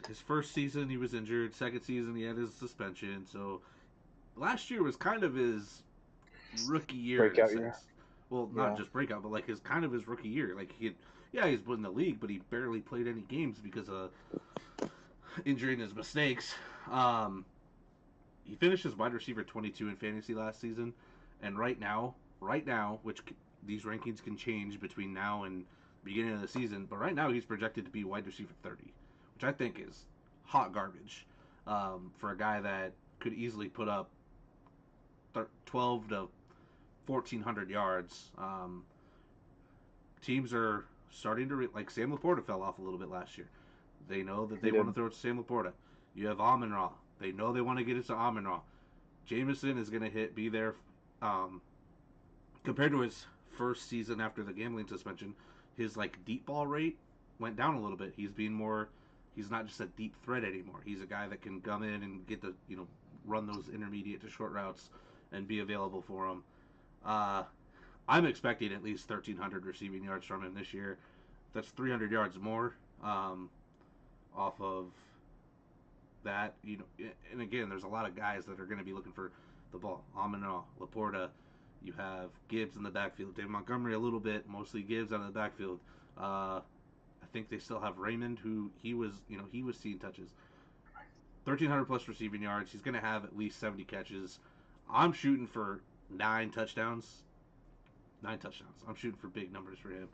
[SPEAKER 1] His first season he was injured. Second season he had his suspension. So last year was kind of his rookie year in a
[SPEAKER 2] Breakout
[SPEAKER 1] sense.
[SPEAKER 2] year.
[SPEAKER 1] Well, not just breakout, but like his rookie year. Like he's in the league, but he barely played any games because of injury and his mistakes. He finished as wide receiver 22 in fantasy last season, and right now, which these rankings can change between now and beginning of the season, but right now he's projected to be wide receiver 30, which I think is hot garbage for a guy that could easily put up 12 to 1,400 yards. Teams are starting to like Sam Laporta fell off a little bit last year. They know that they want to throw it to Sam Laporta. You have Amon-Ra. They know they want to get it to Amon-Ra. Jameson is going to be there. Compared to his first season after the gambling suspension, his like deep ball rate went down a little bit. He's not just a deep threat anymore. He's a guy that can come in and get the run those intermediate to short routes and be available for him. I'm expecting at least 1,300 receiving yards from him this year. That's 300 yards more off of that. And again, there's a lot of guys that are going to be looking for the ball. Amon-Ra, Laporta. You have Gibbs in the backfield. David Montgomery a little bit, mostly Gibbs out of the backfield. I think they still have Raymond, who he was seeing touches. 1,300 plus receiving yards. He's going to have at least 70 catches. I'm shooting for 9 touchdowns. 9 touchdowns. I'm shooting for big numbers for him.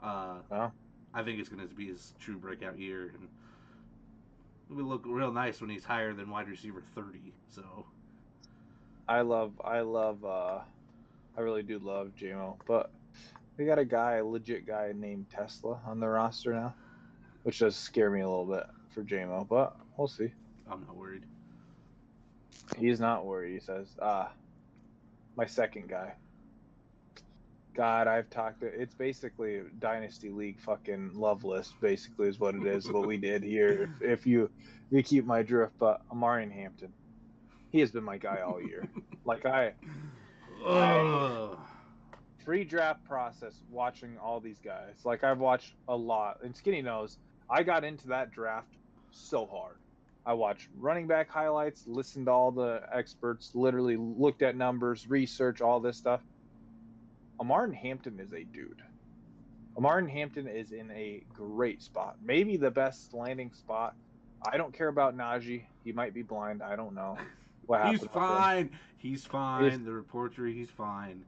[SPEAKER 1] I think it's going to be his true breakout year, and it will look real nice when he's higher than wide receiver 30. So,
[SPEAKER 2] I really do love JMO, but we got a legit guy named Tesla on the roster now, which does scare me a little bit for JMO, but we'll see.
[SPEAKER 1] I'm not worried.
[SPEAKER 2] He's not worried, he says. My second guy. God, it's basically Dynasty League fucking love list, basically, is what it is, what we did here. If you keep my drift, but Amari Hampton. He has been my guy all year. Like, I pre-draft process watching all these guys. Like, I've watched a lot. And Skinny knows, I got into that draft so hard. I watched running back highlights, listened to all the experts, literally looked at numbers, research, all this stuff. Amari Hampton is a dude. Amari Hampton is in a great spot. Maybe the best landing spot. I don't care about Najee. He might be blind. I don't know what happened.
[SPEAKER 1] He's fine. He's fine. The reports are he's fine.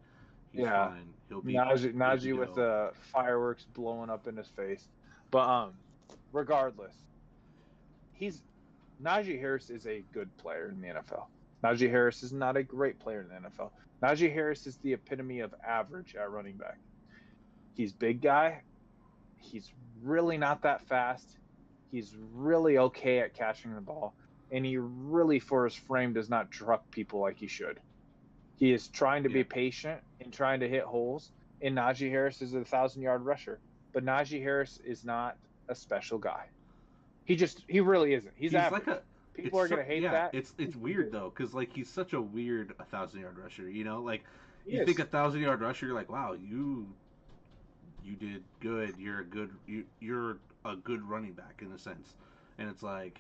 [SPEAKER 1] He's fine. He'll be
[SPEAKER 2] Najee with the fireworks blowing up in his face. But regardless, Najee Harris is a good player in the NFL. Najee Harris is not a great player in the NFL. Najee Harris is the epitome of average at running back. He's big guy. He's really not that fast. He's really okay at catching the ball. And he really, for his frame, does not truck people like he should. He is trying to be patient and trying to hit holes. And Najee Harris is a 1,000-yard rusher. But Najee Harris is not a special guy. He really isn't. He's average.
[SPEAKER 1] Like
[SPEAKER 2] People are going to hate that.
[SPEAKER 1] It's weird, though, because, like, he's such a weird 1,000-yard rusher, Like,
[SPEAKER 2] you
[SPEAKER 1] think 1,000-yard rusher, you're like, wow, you did good. You're a good running back, in a sense. And it's like...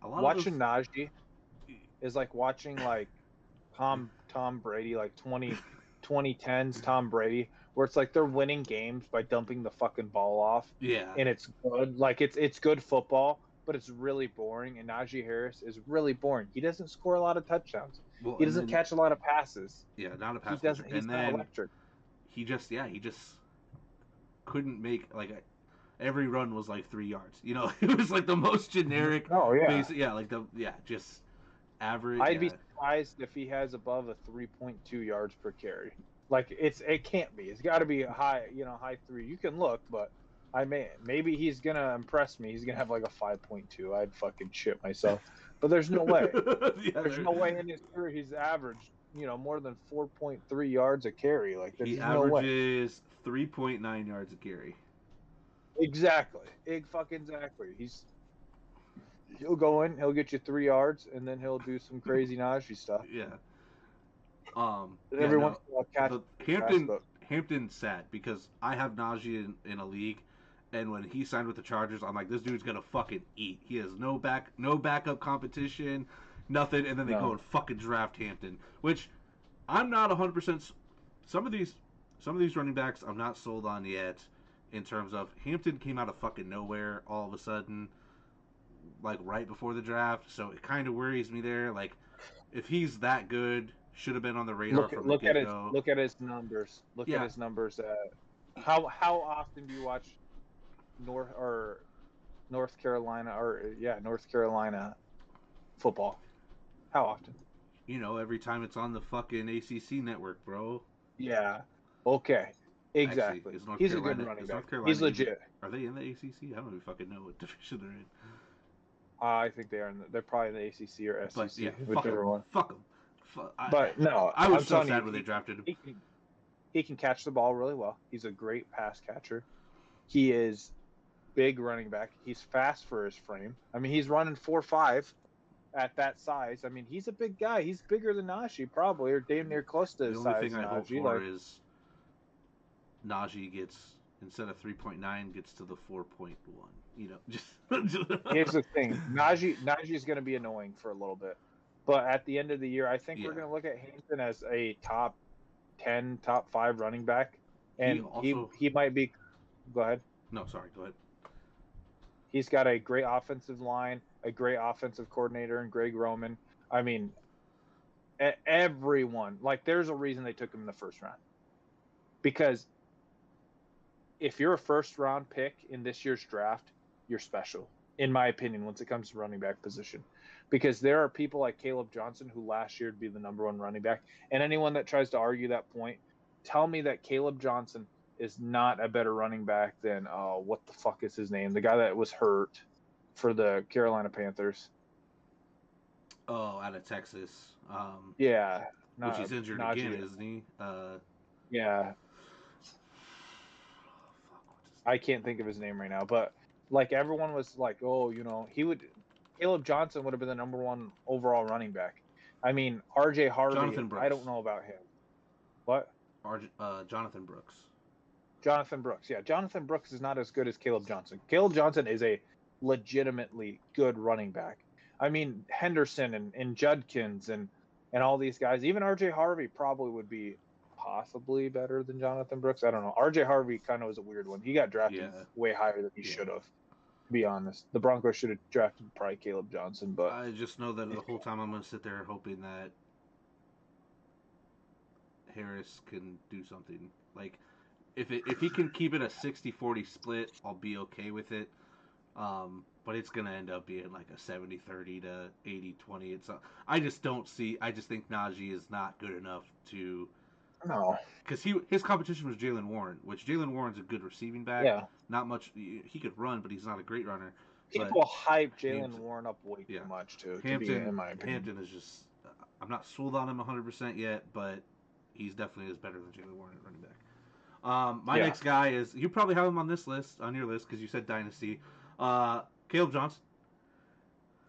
[SPEAKER 2] Watching Najee is like watching, like, Tom Brady, like, 2010s Tom Brady, where it's like they're winning games by dumping the fucking ball off.
[SPEAKER 1] Yeah.
[SPEAKER 2] And it's good. Like, it's good football, but it's really boring. And Najee Harris is really boring. He doesn't score a lot of touchdowns. Well, he doesn't catch a lot of passes.
[SPEAKER 1] Yeah, not a pass.
[SPEAKER 2] He's not electric.
[SPEAKER 1] He just couldn't make, like, every run was like 3 yards. It was like the most generic.
[SPEAKER 2] Oh yeah.
[SPEAKER 1] Basic, just average.
[SPEAKER 2] I'd be surprised if he has above a 3.2 yards per carry. Like, it can't be. It's got to be a high 3. You can look, but maybe he's gonna impress me. He's gonna have like a 5.2. I'd fucking shit myself. But there's no way. There's no way in his career he's averaged more than 4.3 yards a carry. Like, there's no way.
[SPEAKER 1] He averages 3.9 yards a carry.
[SPEAKER 2] Exactly. Exactly. He'll go in, he'll get you 3 yards, and then he'll do some crazy Najee stuff.
[SPEAKER 1] Yeah.
[SPEAKER 2] And
[SPEAKER 1] Yeah.
[SPEAKER 2] every
[SPEAKER 1] No.
[SPEAKER 2] once in a while, catch
[SPEAKER 1] The
[SPEAKER 2] pass, but
[SPEAKER 1] Hampton's sad because I have Najee in a league, and when he signed with the Chargers, I'm like, this dude's gonna fucking eat. He has no backup competition, nothing, and then they go
[SPEAKER 2] no.
[SPEAKER 1] and fucking draft Hampton, which I'm not 100%. Some of these running backs I'm not sold on yet. In terms of Hampton came out of fucking nowhere all of a sudden, like right before the draft, so it kind of worries me there. Like, if he's that good, should have been on the radar from the get go.
[SPEAKER 2] Look at his numbers. Look at
[SPEAKER 1] Yeah,
[SPEAKER 2] his numbers. How often do you watch North Carolina North Carolina football? How often?
[SPEAKER 1] every time it's on the fucking ACC network, bro.
[SPEAKER 2] Yeah. Okay.
[SPEAKER 1] Actually,
[SPEAKER 2] Exactly.
[SPEAKER 1] is North
[SPEAKER 2] He's
[SPEAKER 1] Carolina,
[SPEAKER 2] a good running back.
[SPEAKER 1] North Carolina
[SPEAKER 2] He's legit.
[SPEAKER 1] Are they in the ACC? I don't even fucking know what division they're in.
[SPEAKER 2] I think they are. They're probably in the ACC or SEC,
[SPEAKER 1] But yeah,
[SPEAKER 2] whichever one.
[SPEAKER 1] fuck them.
[SPEAKER 2] But no,
[SPEAKER 1] I was
[SPEAKER 2] I'm
[SPEAKER 1] so
[SPEAKER 2] telling
[SPEAKER 1] sad
[SPEAKER 2] you,
[SPEAKER 1] when they drafted him.
[SPEAKER 2] He can catch the ball really well. He's a great pass catcher. He is big running back. He's fast for his frame. I mean, he's running 4.5 at that size. I mean, he's a big guy. He's bigger than Najee, probably, or damn near close to his size.
[SPEAKER 1] The only thing I hope
[SPEAKER 2] Najee.
[SPEAKER 1] for is Najee gets, instead of 3.9, gets to the 4.1. Just
[SPEAKER 2] Here's the thing: Najee is going to be annoying for a little bit, but at the end of the year, I think we're going to look at Hampton as a top 10, top 5 running back, and he might be. Go ahead.
[SPEAKER 1] No, sorry. Go ahead.
[SPEAKER 2] He's got a great offensive line, a great offensive coordinator in Greg Roman. I mean, everyone, like, there's a reason they took him in the first round. Because if you're a first round pick in this year's draft, you're special, in my opinion, once it comes to running back position. Because there are people like Caleb Johnson who last year would be the number 1 running back. And anyone that tries to argue that point, tell me that Caleb Johnson is not a better running back than what the fuck is his name? The guy that was hurt for the Carolina Panthers.
[SPEAKER 1] Oh, out of Texas.
[SPEAKER 2] Yeah.
[SPEAKER 1] Which he's injured again, isn't he?
[SPEAKER 2] Yeah. I can't think of his name right now, but like everyone was like, oh, Caleb Johnson would have been the number 1 overall running back. I mean, RJ Harvey, I don't know about him. What?
[SPEAKER 1] Jonathan Brooks.
[SPEAKER 2] Jonathan Brooks. Yeah, Jonathan Brooks is not as good as Caleb Johnson. Caleb Johnson is a legitimately good running back. I mean, Henderson and Judkins and all these guys, even RJ Harvey probably would be possibly better than Jonathan Brooks. I don't know. RJ Harvey kind of was a weird one. He got drafted way higher than he should have, to be honest. The Broncos should have drafted probably Caleb Johnson, but
[SPEAKER 1] I just know that the whole time I'm going to sit there hoping that Harris can do something. Like, if he can keep it a 60-40 split, I'll be okay with it. But it's going to end up being like a 70-30 to 80-20. I just think Najee is not good enough to.
[SPEAKER 2] No.
[SPEAKER 1] Because his competition was Jaylen Warren, which Jaylen Warren's a good receiving back.
[SPEAKER 2] Yeah.
[SPEAKER 1] Not much. He could run, but he's not a great runner.
[SPEAKER 2] People hype Jaylen Warren up way too much, too.
[SPEAKER 1] Hampton,
[SPEAKER 2] in my opinion.
[SPEAKER 1] Hampton is just. I'm not sold on him 100% yet, but he's definitely is better than Jaylen Warren at running back. My next guy is, you probably have him on your list because you said Dynasty. Caleb Johnson.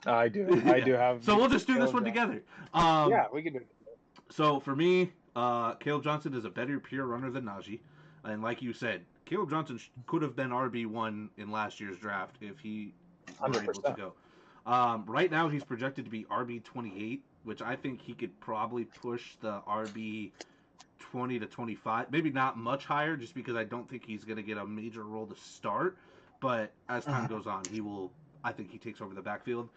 [SPEAKER 2] I do. I do have.
[SPEAKER 1] So we'll just do this one together.
[SPEAKER 2] We can do it.
[SPEAKER 1] So for me, Caleb Johnson is a better pure runner than Najee. And like you said, Caleb Johnson could have been RB1 in last year's draft if he were
[SPEAKER 2] 100%.
[SPEAKER 1] able to go. Right now, he's projected to be RB28, which I think he could probably push the RB 20 to 25. Maybe not much higher, just because I don't think he's going to get a major role to start. But as time goes on, he will. I think he takes over the backfield.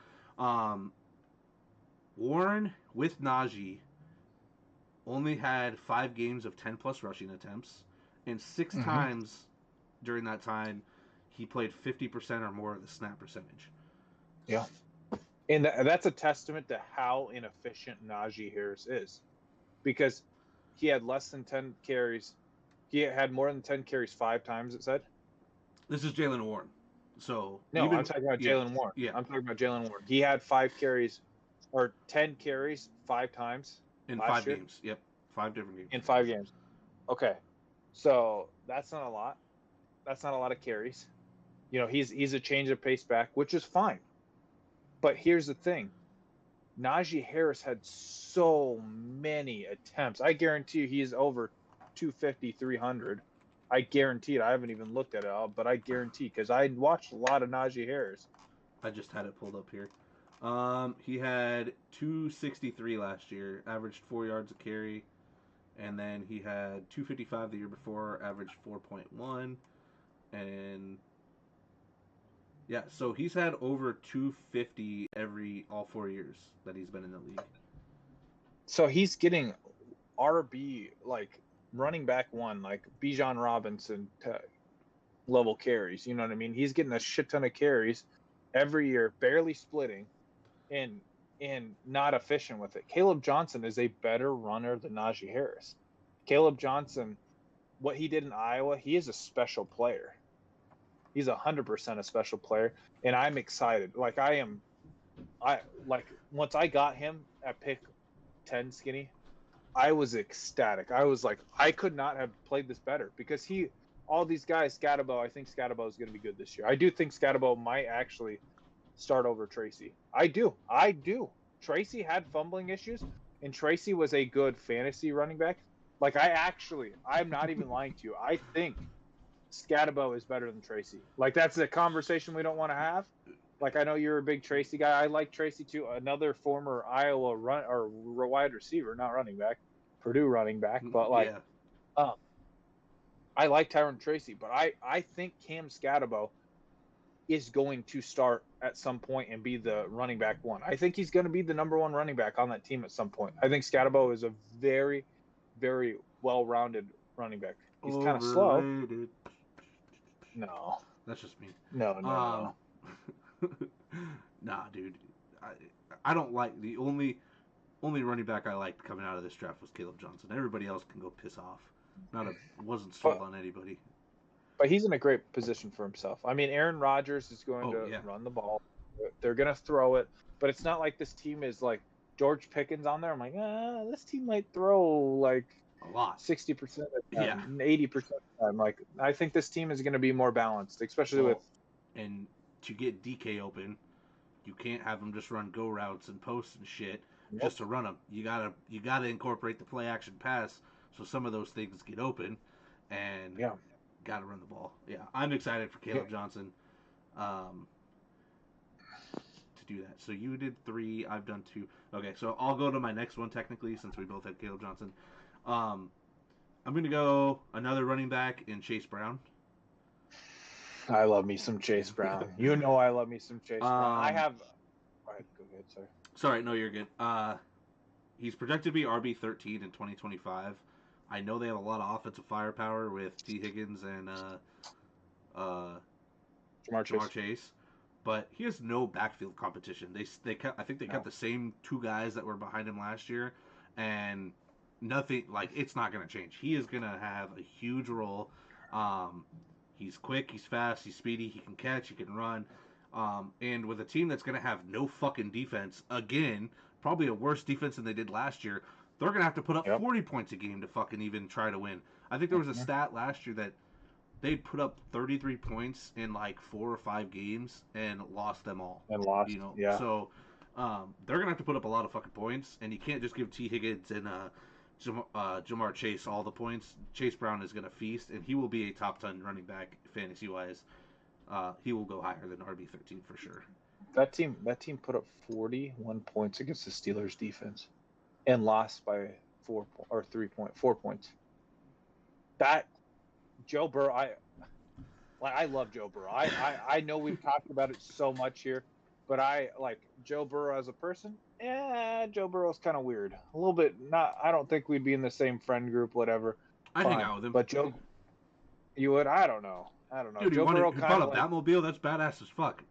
[SPEAKER 1] Warren with Najee only had 5 games of 10+ rushing attempts, and 6 times during that time he played 50% or more of the snap percentage.
[SPEAKER 2] Yeah. And that's a testament to how inefficient Najee Harris is, because he had less than 10 carries. He had more than 10 carries 5 times, it said.
[SPEAKER 1] This is Jaylen Warren. So
[SPEAKER 2] no, I'm talking about Jaylen Warren.
[SPEAKER 1] Yeah.
[SPEAKER 2] I'm talking about Jaylen Warren. He had 5 carries or 10 carries 5 times.
[SPEAKER 1] In 5 games. Yep. 5 different games.
[SPEAKER 2] In 5 games. Okay. So that's not a lot. That's not a lot of carries. He's a change of pace back, which is fine. But here's the thing. Najee Harris had so many attempts. I guarantee you he's over 250, 300. I guarantee it. I haven't even looked at it all, but I guarantee because I watched a lot of Najee Harris.
[SPEAKER 1] I just had it pulled up here. He had 263 last year, averaged 4 yards a carry, and then he had 255 the year before, averaged 4.1, and yeah, so he's had over 250 all 4 years that he's been in the league.
[SPEAKER 2] So he's getting RB, like running back one, like Bijan Robinson level carries. You know what I mean? He's getting a shit ton of carries every year, barely splitting, and not efficient with it. Caleb Johnson is a better runner than Najee Harris. Caleb Johnson, what he did in Iowa, he is a special player. He's 100% a special player, and I'm excited. Like once I got him at pick 10 skinny, I was ecstatic. I was like, I could not have played this better because all these guys, Scatabo, I think Scatabo is going to be good this year. I do think Scatabo might actually start over Tracy. I do. Tracy had fumbling issues, and Tracy was a good fantasy running back. Like I'm not even lying to you. I think Scatabo is better than Tracy. Like that's a conversation we don't want to have. Like I know you're a big Tracy guy. I like Tracy too. Another former Iowa wide receiver, not running back, Purdue running back. But like, yeah. I like Tyron Tracy, but I think Cam Scatabo is going to start at some point and be the running back one. I think he's going to be the number one running back on that team at some point. I think Scatabo is a very, very well-rounded running back. He's kind of slow. No.
[SPEAKER 1] That's just me.
[SPEAKER 2] No.
[SPEAKER 1] Nah, dude. I don't like the only running back I liked coming out of this draft was Caleb Johnson. Everybody else can go piss off. Wasn't sold on anybody.
[SPEAKER 2] But he's in a great position for himself. I mean, Aaron Rodgers is going to run the ball. They're going to throw it, but it's not like this team is like George Pickens on there. I'm like, this team might throw like
[SPEAKER 1] a lot,
[SPEAKER 2] 60% of the time, 80% of the time. Like, I think this team is going to be more balanced, especially with.
[SPEAKER 1] And to get DK open, you can't have him just run go routes and posts and shit just to run them. You gotta incorporate the play action pass so some of those things get open, and gotta run the ball. Yeah, I'm excited for Caleb Johnson to do that. So you did 3, I've done 2. Okay, so I'll go to my next one technically since we both had Caleb Johnson. I'm gonna go another running back in Chase Brown.
[SPEAKER 2] I love me some Chase Brown. You know I love me some Chase Brown. I have. Go ahead, sorry.
[SPEAKER 1] Sorry, no, you're good. He's projected to be RB13 in 2025. I know they have a lot of offensive firepower with T. Higgins and Jamar Chase, but he has no backfield competition. I think they kept the same 2 guys that were behind him last year, and nothing like it's not going to change. He is going to have a huge role. He's quick, he's fast, he's speedy, he can catch, he can run. And with a team that's going to have no fucking defense, again, probably a worse defense than they did last year, they're going to have to put up 40 points a game to fucking even try to win. I think there was a stat last year that they put up 33 points in like 4 or 5 games and lost them all. So they're going to have to put up a lot of fucking points, and you can't just give T. Higgins and Jamar Chase all the points. Chase Brown is going to feast, and he will be a top 10 running back fantasy-wise. He will go higher than RB13 for sure.
[SPEAKER 2] That team put up 41 points against the Steelers defense and lost by 4 points. That Joe Burrow, I love Joe Burrow. I know we've talked about it so much here, but I like Joe Burrow as a person. Joe Burrow's kind of weird. A little bit. I don't think we'd be in the same friend group, whatever.
[SPEAKER 1] I'd hang out with him.
[SPEAKER 2] But Joe, you would? I don't know.
[SPEAKER 1] Dude, Joe Burrow kind of Batmobile. That's badass as fuck.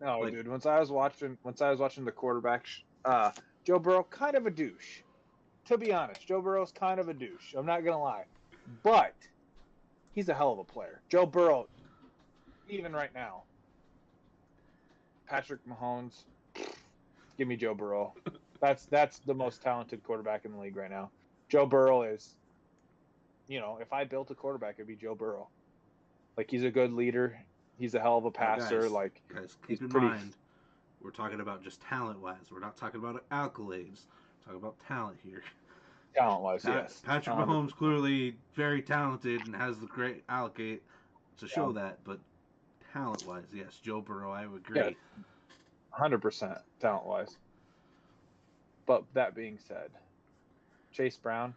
[SPEAKER 2] No, dude. Once I was watching the quarterback, Joe Burrow kind of a douche. To be honest, Joe Burrow's kind of a douche. I'm not gonna lie, but he's a hell of a player. Joe Burrow, even right now, Patrick Mahomes, give me Joe Burrow. That's the most talented quarterback in the league right now. Joe Burrow is, if I built a quarterback, it'd be Joe Burrow. Like, he's a good leader. He's a hell of a passer.
[SPEAKER 1] Guys, keep in mind, We're talking about just talent wise. We're not talking about accolades. We're talking about talent here.
[SPEAKER 2] Talent-wise, yes.
[SPEAKER 1] Patrick
[SPEAKER 2] 100%.
[SPEAKER 1] Mahomes clearly very talented and has the great allocate to show
[SPEAKER 2] Yeah.
[SPEAKER 1] that, but talent wise, yes, Joe Burrow, I would agree.
[SPEAKER 2] Yeah, 100% talent-wise. But that being said, Chase Brown,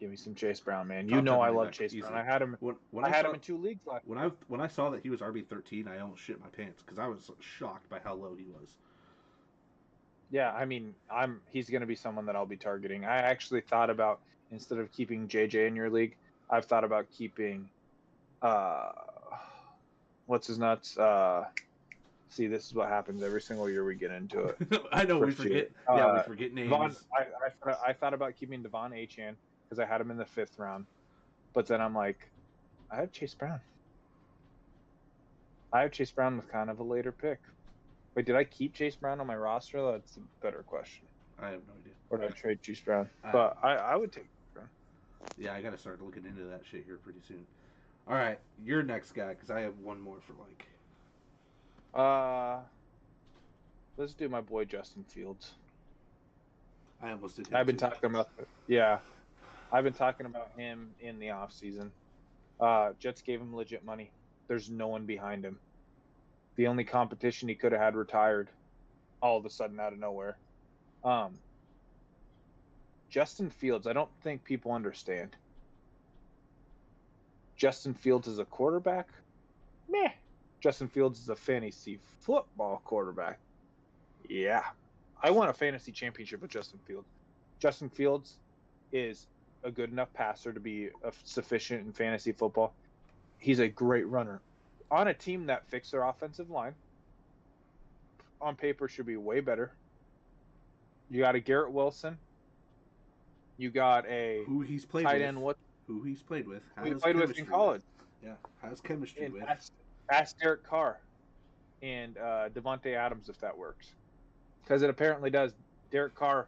[SPEAKER 2] give me some Chase Brown, man. You
[SPEAKER 1] Top
[SPEAKER 2] know
[SPEAKER 1] 10
[SPEAKER 2] I
[SPEAKER 1] running
[SPEAKER 2] love
[SPEAKER 1] back,
[SPEAKER 2] Chase
[SPEAKER 1] easily.
[SPEAKER 2] Brown. I had him. I had him in 2 leagues last year.
[SPEAKER 1] When I saw that he was RB13, I almost shit my pants because I was shocked by how low he was.
[SPEAKER 2] Yeah, I mean, he's going to be someone that I'll be targeting. I actually thought about, instead of keeping JJ in your league, I've thought about keeping what's his nuts? See, this is what happens every single year we get into it.
[SPEAKER 1] I know we forget. We forget names.
[SPEAKER 2] I thought about keeping Devon Achane because I had him in the 5th round, but then I'm like, I have Chase Brown. I have Chase Brown with kind of a later pick. Wait, did I keep Chase Brown on my roster? That's a better question.
[SPEAKER 1] I have no idea.
[SPEAKER 2] Or did I trade Chase Brown? But I would take Chase Brown.
[SPEAKER 1] Yeah, I got to start looking into that shit here pretty soon. All right, your next guy, because I have one more for
[SPEAKER 2] let's do my boy Justin Fields.
[SPEAKER 1] I almost did him
[SPEAKER 2] I've been
[SPEAKER 1] too.
[SPEAKER 2] talking about him in the offseason. Jets gave him legit money. There's no one behind him. The only competition he could have had retired all of a sudden out of nowhere. Justin Fields, I don't think people understand. Justin Fields is a quarterback? Meh. Justin Fields is a fantasy football quarterback. Yeah. I won a fantasy championship with Justin Fields. Justin Fields is a good enough passer to be sufficient in fantasy football. He's a great runner. On a team that fixed their offensive line, on paper should be way better. You got a Garrett Wilson. You got a
[SPEAKER 1] who he's played
[SPEAKER 2] tight
[SPEAKER 1] with.
[SPEAKER 2] end.
[SPEAKER 1] Who he's played with.
[SPEAKER 2] Who he played with in college.
[SPEAKER 1] Yeah, has chemistry
[SPEAKER 2] and
[SPEAKER 1] with.
[SPEAKER 2] Ask Derek Carr and Devontae Adams if that works. Because it apparently does. Derek Carr,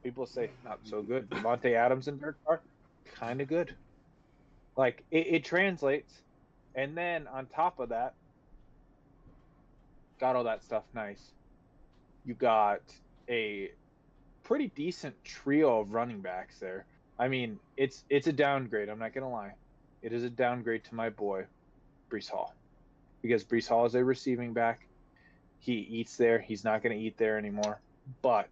[SPEAKER 2] people say, not so good. Devontae Adams and Derek Carr, kind of good. Like, it translates. And then on top of that, got all that stuff nice. You got a pretty decent trio of running backs there. I mean, it's a downgrade. I'm not going to lie. It is a downgrade to my boy, Breece Hall. Because Breece Hall is a receiving back. He eats there. He's not going to eat there anymore. But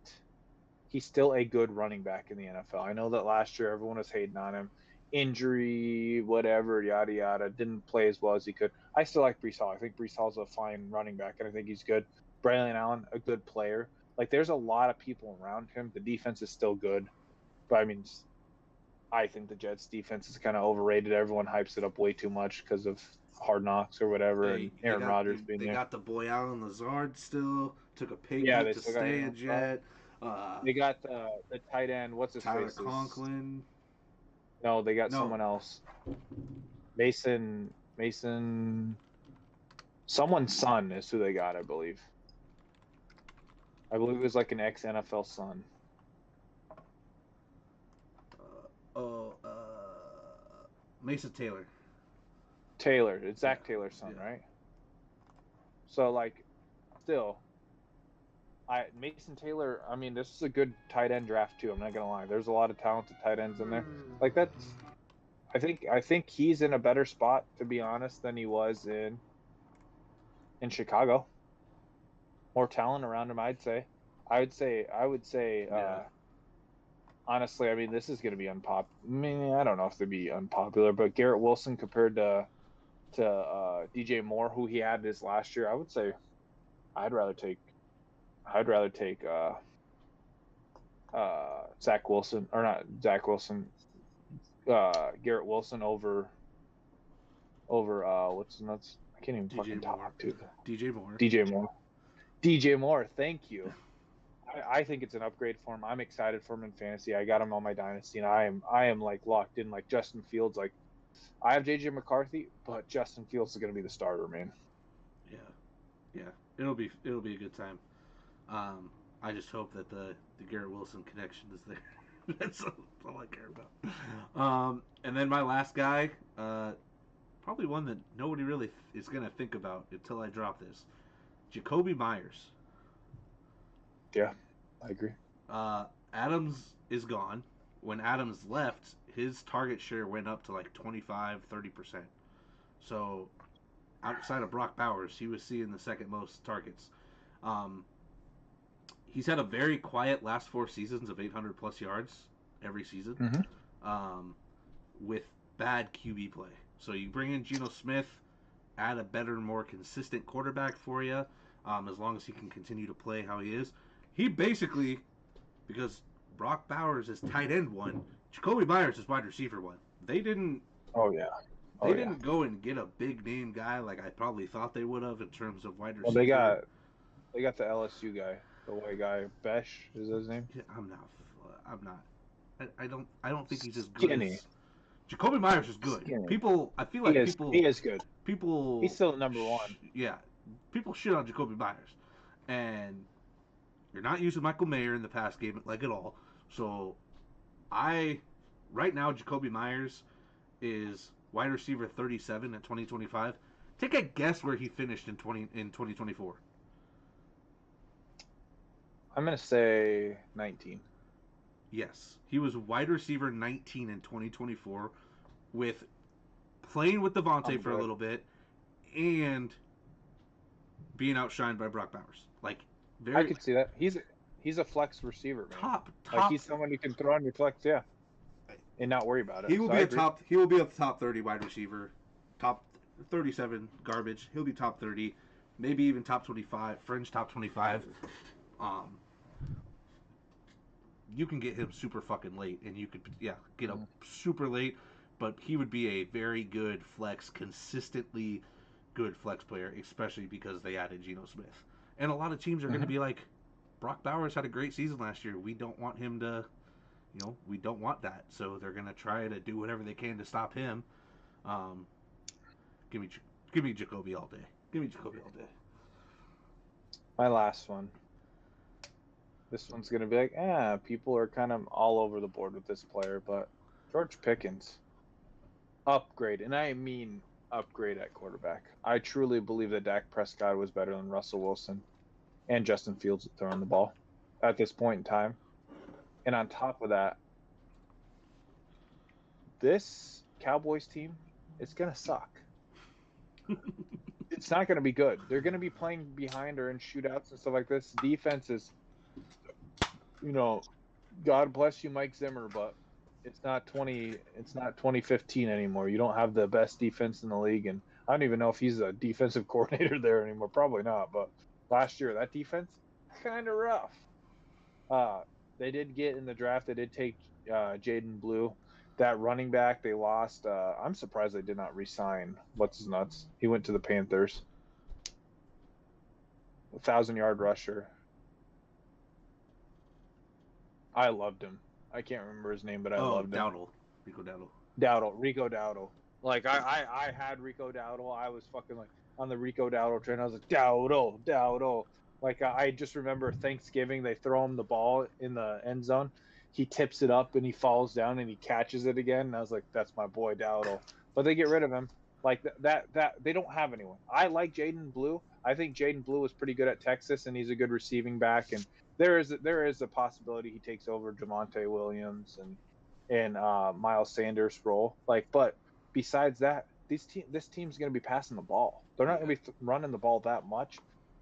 [SPEAKER 2] he's still a good running back in the NFL. I know that last year everyone was hating on him. Injury, whatever, yada, yada. Didn't play as well as he could. I still like Breece Hall. I think Breece Hall's a fine running back, and I think he's good. Braylon Allen, a good player. Like, there's a lot of people around him. The defense is still good. But, I mean, I think the Jets' defense is kind of overrated. Everyone hypes it up way too much because of Hard Knocks or whatever, and Aaron Rodgers being there.
[SPEAKER 1] They got the boy Allen Lazard still. Took a pay cut to stay a Jet.
[SPEAKER 2] They got the tight end. What's his
[SPEAKER 1] Tyler
[SPEAKER 2] face?
[SPEAKER 1] Conklin.
[SPEAKER 2] No, they got someone else. Mason. Someone's son is who they got, I believe. I believe it was like an ex-NFL son.
[SPEAKER 1] Mason Taylor.
[SPEAKER 2] It's Zach Taylor's son, right? So, like, still, Mason Taylor. I mean, this is a good tight end draft too. I'm not gonna lie. There's a lot of talented tight ends in there. Like, that's. I think he's in a better spot, to be honest, than he was in Chicago. More talent around him, I'd say. I would say. Honestly, I mean, this is going to be unpopular. I mean, I don't know if they'd be unpopular, but Garrett Wilson compared to DJ Moore, who he had this last year, I would say I'd rather take Zach Wilson, or not Zach Wilson, Garrett Wilson over what's his nuts? I can't even fucking talk to DJ Moore. Thank you. I think it's an upgrade for him. I'm excited for him in fantasy. I got him on my dynasty, and I am like locked in. Like Justin Fields, like I have JJ McCarthy, but Justin Fields is going to be the starter, man.
[SPEAKER 1] Yeah, it'll be a good time. I just hope that the Garrett Wilson connection is there. That's all I care about. And then my last guy, probably one that nobody really is going to think about until I drop this. Jacoby Myers.
[SPEAKER 2] Yeah, I agree.
[SPEAKER 1] Adams is gone. When Adams left, his target share went up to like 25-30%. So outside of Brock Bowers, he was seeing the second most targets. Um, he's had a very quiet last 4 seasons of 800 plus yards every season, with bad QB play. So you bring in Geno Smith, add a better, more consistent quarterback for you, as long as he can continue to play how he is. He basically, because Brock Bowers is tight end one, Jacoby Myers is wide receiver one. They didn't.
[SPEAKER 2] Oh yeah.
[SPEAKER 1] They didn't go and get a big name guy like I probably thought they would have in terms of wide receiver.
[SPEAKER 2] Well, they got the LSU guy, the white guy, Besh is his name.
[SPEAKER 1] Yeah, I'm not. I don't think he's as good
[SPEAKER 2] Skinny.
[SPEAKER 1] as Jacoby Myers is good.
[SPEAKER 2] Skinny.
[SPEAKER 1] People, I feel like
[SPEAKER 2] he is good.
[SPEAKER 1] People,
[SPEAKER 2] he's still number one.
[SPEAKER 1] Yeah, people shit on Jacoby Myers, and you're not using Michael Mayer in the pass game like at all. So, right now Jacoby Myers is wide receiver 37 at 2025. Take a guess where he finished in 2024.
[SPEAKER 2] I'm gonna say 19.
[SPEAKER 1] Yes, he was wide receiver 19 in 2024, with playing with Devontae for a little bit and being outshined by Brock Bowers. Like,
[SPEAKER 2] I could see that. He's a flex receiver, man.
[SPEAKER 1] Top.
[SPEAKER 2] Like, he's someone you can throw on your flex, yeah, and not worry about it.
[SPEAKER 1] He will be a top. He will be a top 30 wide receiver, top 37 garbage. He'll be top 30, maybe even top 25, fringe top 25. You can get him super fucking late, and you could get him super late, but he would be a very good flex, consistently good flex player, especially because they added Geno Smith. And a lot of teams are going to be like, Brock Bowers had a great season last year. We don't want him to, we don't want that. So they're going to try to do whatever they can to stop him. Give me Jacoby all day. Give me Jacoby all day.
[SPEAKER 2] My last one. This one's going to be like, people are kind of all over the board with this player, but George Pickens, upgrade, and I mean upgrade at quarterback. I truly believe that Dak Prescott was better than Russell Wilson and Justin Fields throwing the ball at this point in time. And on top of that, this Cowboys team is going to suck. It's not going to be good. They're going to be playing behind or in shootouts and stuff like this. Defense is, God bless you, Mike Zimmer, but it's not 2015 anymore. You don't have the best defense in the league, and I don't even know if he's a defensive coordinator there anymore. Probably not. But last year, that defense kind of rough. They did get in the draft. They did take Jaden Blue, that running back. They lost. I'm surprised they did not re-sign. What's his nuts? He went to the Panthers. 1,000-yard rusher. I loved him. I can't remember his name, but I loved him. Rico Dowdle. Like, I had Rico Dowdle. I was fucking like on the Rico Dowdle train. I was like, Dowdle. Like, I just remember Thanksgiving, they throw him the ball in the end zone. He tips it up and he falls down and he catches it again. And I was like, that's my boy Dowdle. But they get rid of him. Like that they don't have anyone. I like Jaden Blue. I think Jaden Blue was pretty good at Texas, and he's a good receiving back. And there is a possibility he takes over Javonte Williams and Miles Sanders' role. Like, but besides that, this team's going to be passing the ball. They're not going to be running the ball that much.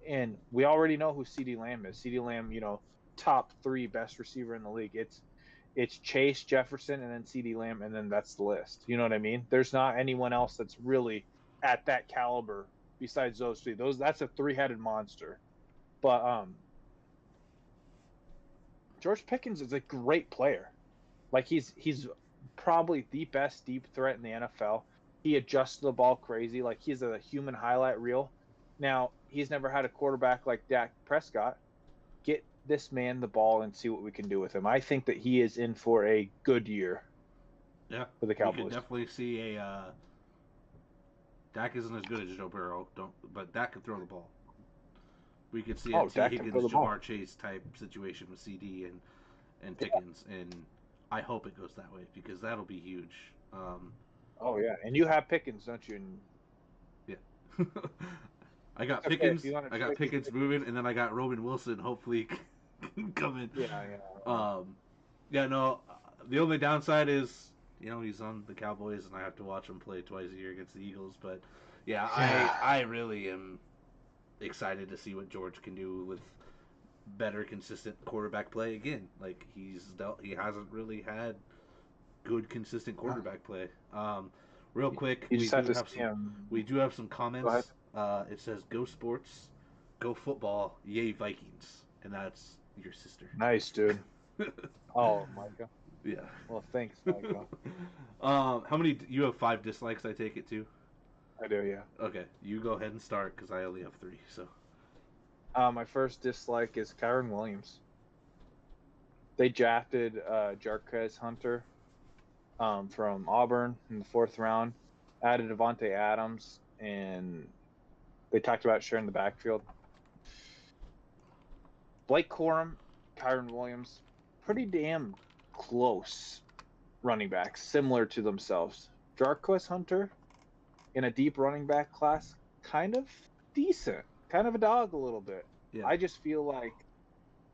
[SPEAKER 2] And we already know who CeeDee Lamb is. CeeDee Lamb, top 3 best receiver in the league. It's Chase, Jefferson, and then CeeDee Lamb, and then that's the list. You know what I mean? There's not anyone else that's really at that caliber besides those 3. That's a 3-headed monster. But George Pickens is a great player. Like, he's probably the best deep threat in the NFL. He adjusts the ball crazy. Like, he's a human highlight reel. Now, he's never had a quarterback like Dak Prescott. Get this man the ball and see what we can do with him. I think that he is in for a good year.
[SPEAKER 1] Yeah,
[SPEAKER 2] for the Cowboys.
[SPEAKER 1] You can definitely see Dak isn't as good as Joe Burrow, but Dak can throw the ball. We could see a T. Higgins, Jamar Chase type situation with CD and Pickens, and I hope it goes that way because that'll be huge.
[SPEAKER 2] Oh yeah, and you have Pickens, don't you?
[SPEAKER 1] Yeah. I got
[SPEAKER 2] It's okay
[SPEAKER 1] Pickens.
[SPEAKER 2] if you want to
[SPEAKER 1] I got
[SPEAKER 2] trade me.
[SPEAKER 1] Pickens moving, and then I got Roman Wilson. Hopefully, coming.
[SPEAKER 2] Yeah, yeah.
[SPEAKER 1] Yeah. No. The only downside is he's on the Cowboys, and I have to watch him play twice a year against the Eagles. But yeah, I really am excited to see what George can do with better, consistent quarterback play again. Like he hasn't really had good, consistent quarterback play. Real quick,
[SPEAKER 2] You just have to see him.
[SPEAKER 1] we do have some
[SPEAKER 2] Go ahead.
[SPEAKER 1] comments. It says, "Go sports, go football, yay Vikings," and that's your sister.
[SPEAKER 2] Nice, dude. Oh, Micah.
[SPEAKER 1] Yeah.
[SPEAKER 2] Well, thanks, Micah.
[SPEAKER 1] How many? You have 5 dislikes. I take it too.
[SPEAKER 2] I do, yeah.
[SPEAKER 1] Okay, you go ahead and start because I only have 3. So.
[SPEAKER 2] My first dislike is Kyron Williams. They drafted Jarquez Hunter from Auburn in the 4th round, added Devontae Adams, and they talked about sharing the backfield. Blake Corum, Kyron Williams, pretty damn close running backs, similar to themselves. Jarquez Hunter, in a deep running back class, kind of decent, kind of a dog a little bit.
[SPEAKER 1] Yeah.
[SPEAKER 2] I just feel like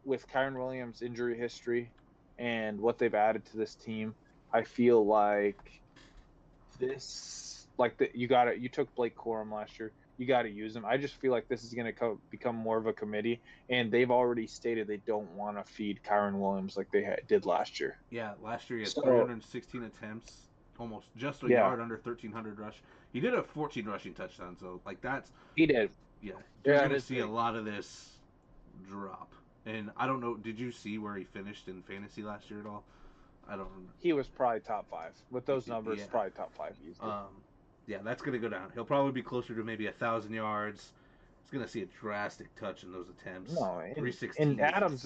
[SPEAKER 2] with Kyron Williams' injury history and what they've added to this team, I feel like you took Blake Corum last year. You got to use him. I just feel like this is going to become more of a committee, and they've already stated they don't want to feed Kyron Williams like they did last year.
[SPEAKER 1] Yeah, last year he had 316 attempts, almost just a yard under 1,300 rush. He did have 14 rushing touchdowns, so
[SPEAKER 2] he did.
[SPEAKER 1] Yeah, you're going to see a lot of this drop. And I don't know, did you see where he finished in fantasy last year at all? I don't remember.
[SPEAKER 2] He was probably top 5 with those numbers. Yeah. Probably top 5 easily.
[SPEAKER 1] Yeah, that's going to go down. He'll probably be closer to maybe 1,000 yards. He's going to see a drastic touch in those attempts.
[SPEAKER 2] No,
[SPEAKER 1] 316.
[SPEAKER 2] And Adams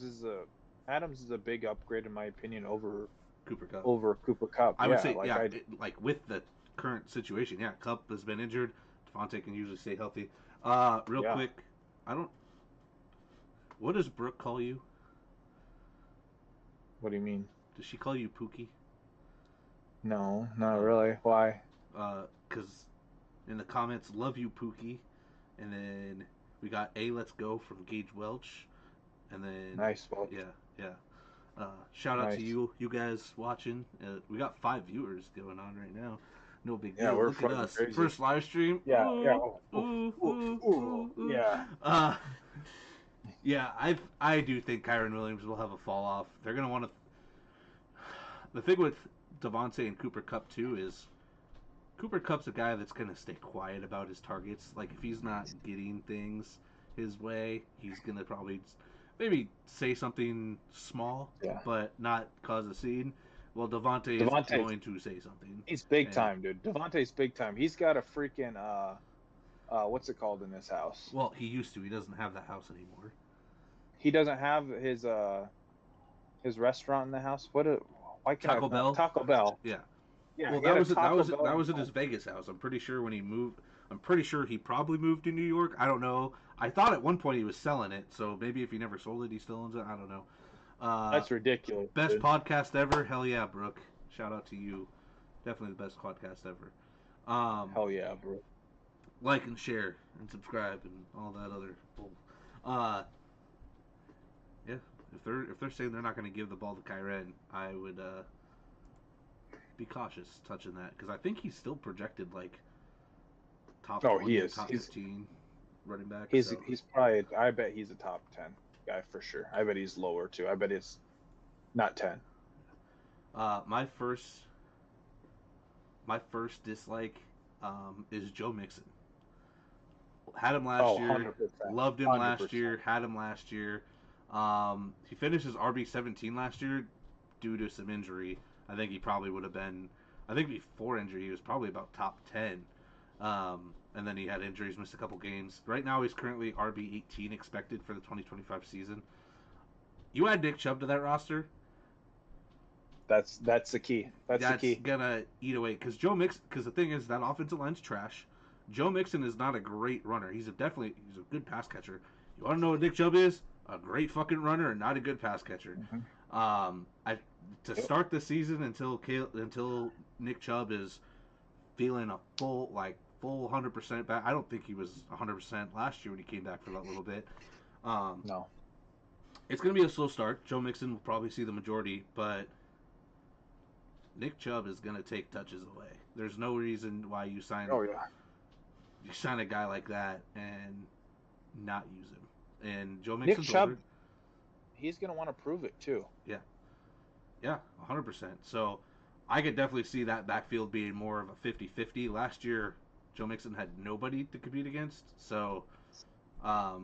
[SPEAKER 2] is a big upgrade in my opinion over Cooper Kupp.
[SPEAKER 1] I would say like with the current situation, Kupp has been injured. Devontae can usually stay healthy. Real quick, what does Brooke call you?
[SPEAKER 2] What do you mean?
[SPEAKER 1] Does she call you Pookie?
[SPEAKER 2] No, not really. Why?
[SPEAKER 1] Because in the comments, love you, Pookie. And then we got Let's Go from Gage Welch. And then...
[SPEAKER 2] Nice, Welch.
[SPEAKER 1] Yeah. Shout out to you guys watching. We got 5 viewers going on right now. No big deal. Look at us.
[SPEAKER 2] Crazy.
[SPEAKER 1] First live stream.
[SPEAKER 2] Yeah,
[SPEAKER 1] yeah. I do think Kyron Williams will have a fall off. They're going to want to... The thing with Devontae and Cooper Kupp too is Cooper Kupp's a guy that's going to stay quiet about his targets. Like if he's not getting things his way, he's going to probably maybe say something small, but not cause a scene. Well, Devontae is going to say something.
[SPEAKER 2] He's big time, dude. Devontae's big time. He's got a freaking what's it called in this house?
[SPEAKER 1] Well, he used to. He doesn't have that house anymore.
[SPEAKER 2] He doesn't have his restaurant in the house. Why can't
[SPEAKER 1] Taco Bell?
[SPEAKER 2] Taco Bell.
[SPEAKER 1] Yeah.
[SPEAKER 2] Yeah.
[SPEAKER 1] Well, that was in his Vegas house. I'm pretty sure when he moved. I'm pretty sure he probably moved to New York. I don't know. I thought at one point he was selling it, so maybe if he never sold it, he still owns it. I don't know.
[SPEAKER 2] That's ridiculous.
[SPEAKER 1] Best podcast ever. Hell yeah, Brooke. Shout out to you. Definitely the best podcast ever.
[SPEAKER 2] Hell yeah, bro.
[SPEAKER 1] Like and share and subscribe and all that other bull. Yeah. If they're saying they're not going to give the ball to Kyren, I would be cautious touching that because I think he's still projected like top 20, top 15 running back.
[SPEAKER 2] He's probably. I bet he's a top 10 guy for sure. I bet he's lower too. I bet he's not 10.
[SPEAKER 1] My first dislike is Joe Mixon. Had him last year. 100%. Loved him 100%. Last year. Had him last year. He finished his RB17 last year due to some injury. I think he probably would have been. I think before injury, he was probably about top 10. And then he had injuries, missed a couple games. Right now, he's currently RB18 expected for the 2025 season. You add Nick Chubb to that roster.
[SPEAKER 2] That's the key. That's the key.
[SPEAKER 1] Gonna eat away because the thing is that offensive line's trash. Joe Mixon is not a great runner. He's a good pass catcher. You want to know what Nick Chubb is? A great fucking runner and not a good pass catcher.
[SPEAKER 2] Mm-hmm.
[SPEAKER 1] Start the season until Nick Chubb is feeling a full 100% back. I don't think he was 100% last year when he came back for that little bit.
[SPEAKER 2] No.
[SPEAKER 1] It's going to be a slow start. Joe Mixon will probably see the majority, but Nick Chubb is going to take touches away. There's no reason why you sign a guy like that and not use him. And Joe Mixon's
[SPEAKER 2] Nick Chubb,
[SPEAKER 1] older.
[SPEAKER 2] he's going to want to prove it too.
[SPEAKER 1] Yeah, 100%. So I could definitely see that backfield being more of a 50-50. Last year, Joe Mixon had nobody to compete against. So I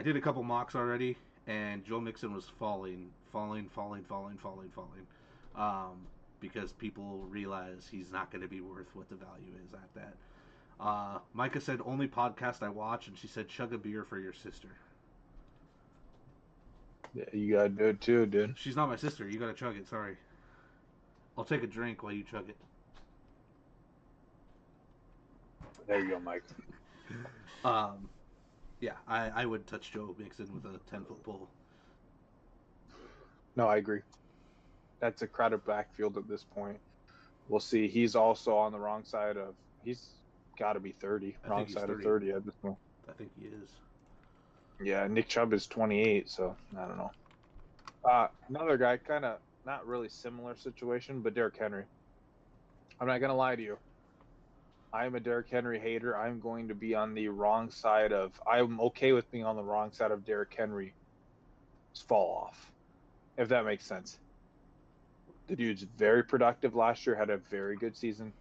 [SPEAKER 1] did a couple mocks already, and Joe Mixon was falling, because people realize he's not going to be worth what the value is at that. Micah said, only podcast I watch, and she said, chug a beer for your sister.
[SPEAKER 2] Yeah, you got to do it too, dude.
[SPEAKER 1] She's not my sister. You got to chug it. Sorry. I'll take a drink while you chug it.
[SPEAKER 2] There you go, Mike.
[SPEAKER 1] Yeah, I would touch Joe Mixon with a 10-foot pole.
[SPEAKER 2] No, I agree. That's a crowded backfield at this point. We'll see. He's also on the wrong side of. He's got to be 30. Wrong side of 30 at this point.
[SPEAKER 1] I think he is.
[SPEAKER 2] Yeah, Nick Chubb is 28, so I don't know. Another guy, kind of not really similar situation, but Derrick Henry. I'm not going to lie to you. I'm a Derrick Henry hater. I'm going to be on the wrong side of. I'm okay with being on the wrong side of Derrick Henry's fall off, if that makes sense. The dude's very productive last year, had a very good season,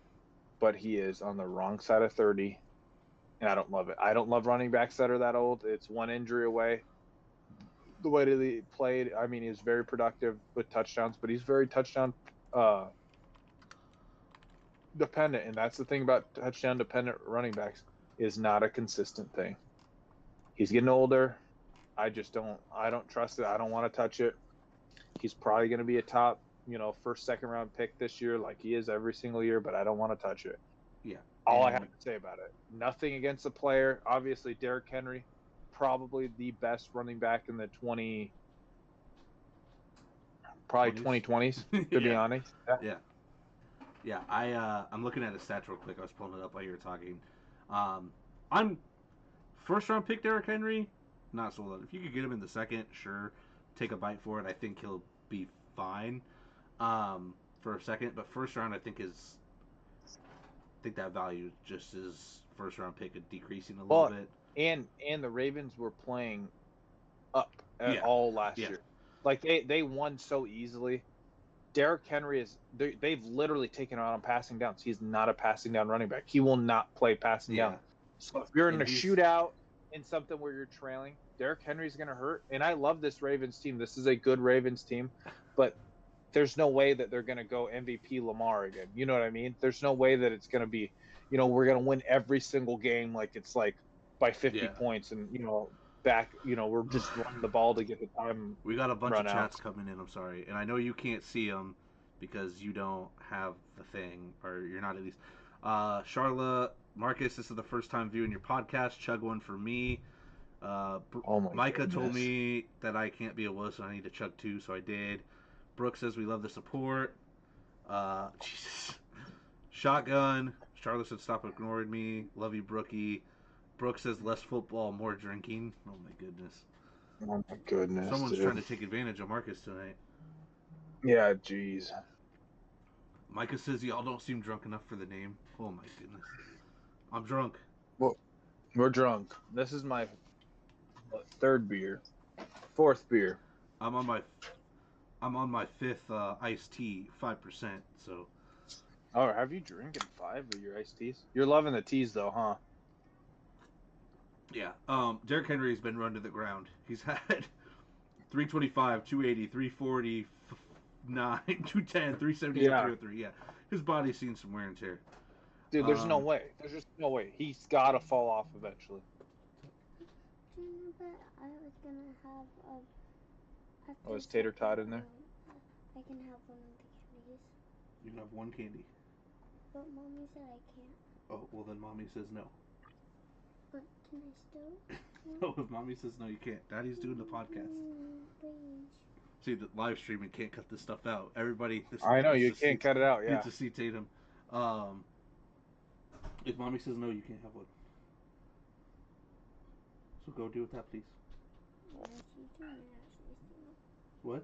[SPEAKER 2] but he is on the wrong side of 30, and I don't love it. I don't love running backs that are that old. It's one injury away. The way that he played, I mean, he's very productive with touchdowns, but he's very touchdown dependent, and that's the thing about touchdown dependent running backs is not a consistent thing. He's getting older. I don't trust it. I don't want to touch it. He's probably going to be a top, first, second round pick this year, like he is every single year, but I don't want to touch it.
[SPEAKER 1] Yeah.
[SPEAKER 2] All I have to say about it. Nothing against the player. Obviously, Derrick Henry, probably the best running back in the 2020s, to be honest.
[SPEAKER 1] Yeah, I'm looking at his stats real quick. I was pulling it up while you were talking. I'm first round pick Derrick Henry, not so low. If you could get him in the second, sure, take a bite for it. I think he'll be fine for a second. But first round, I think that value just is first round pick decreasing a little bit.
[SPEAKER 2] And the Ravens were playing up all last year. Like they won so easily. Derrick Henry they've literally taken out on passing downs. He's not a passing down running back. He will not play passing down. So if you're in a shootout in something where you're trailing, Derrick Henry's going to hurt. And I love this Ravens team. This is a good Ravens team, but there's no way that they're going to go MVP Lamar again. You know what I mean? There's no way that it's going to be, we're going to win every single game like it's like by 50 points and, back, we're just running the ball to get the time.
[SPEAKER 1] We got a bunch of chats coming in, I'm sorry. And I know you can't see them because you don't have the thing, or you're not at least. Charlotte, Marcus, this is the first time viewing your podcast. Chug one for me. Micah told me that I can't be a wuss and I need to chug two, so I did. Brooke says we love the support. Jesus. Shotgun. Charlotte said stop ignoring me. Love you, Brookie. Brooke says less football, more drinking. Oh my goodness.
[SPEAKER 2] Oh my goodness.
[SPEAKER 1] Someone's trying to take advantage of Marcus tonight.
[SPEAKER 2] Yeah, jeez.
[SPEAKER 1] Micah says y'all don't seem drunk enough for the name. Oh my goodness. I'm drunk.
[SPEAKER 2] Well, we're drunk. This is my third beer. Fourth beer.
[SPEAKER 1] I'm on my fifth iced tea, 5%. So.
[SPEAKER 2] Oh, have you drinking 5 of your iced teas? You're loving the teas though, huh?
[SPEAKER 1] Yeah. Derrick Henry's been run to the ground. He's had 325, 280, 340, 210, 370, 303. Yeah. His body's seen some wear and tear.
[SPEAKER 2] Dude, there's no way. There's just no way. He's got to fall off eventually.
[SPEAKER 3] But I was going to have
[SPEAKER 2] Oh, is Tater Tot in there?
[SPEAKER 3] I can have one of the candies.
[SPEAKER 1] You can have one candy.
[SPEAKER 3] But Mommy said I can't.
[SPEAKER 1] Oh, well then Mommy says no.
[SPEAKER 3] But can I still?
[SPEAKER 1] No, if Mommy says no, you can't. Daddy's doing the podcast.
[SPEAKER 3] Please.
[SPEAKER 1] See, the live streaming can't cut this stuff out. Everybody.
[SPEAKER 2] I know, you can't cut it out, yeah.
[SPEAKER 1] Need to see Tatum. Um, if mommy says no, you can't have one. So go do with that, please.
[SPEAKER 3] No, she didn't actually say no.
[SPEAKER 1] What?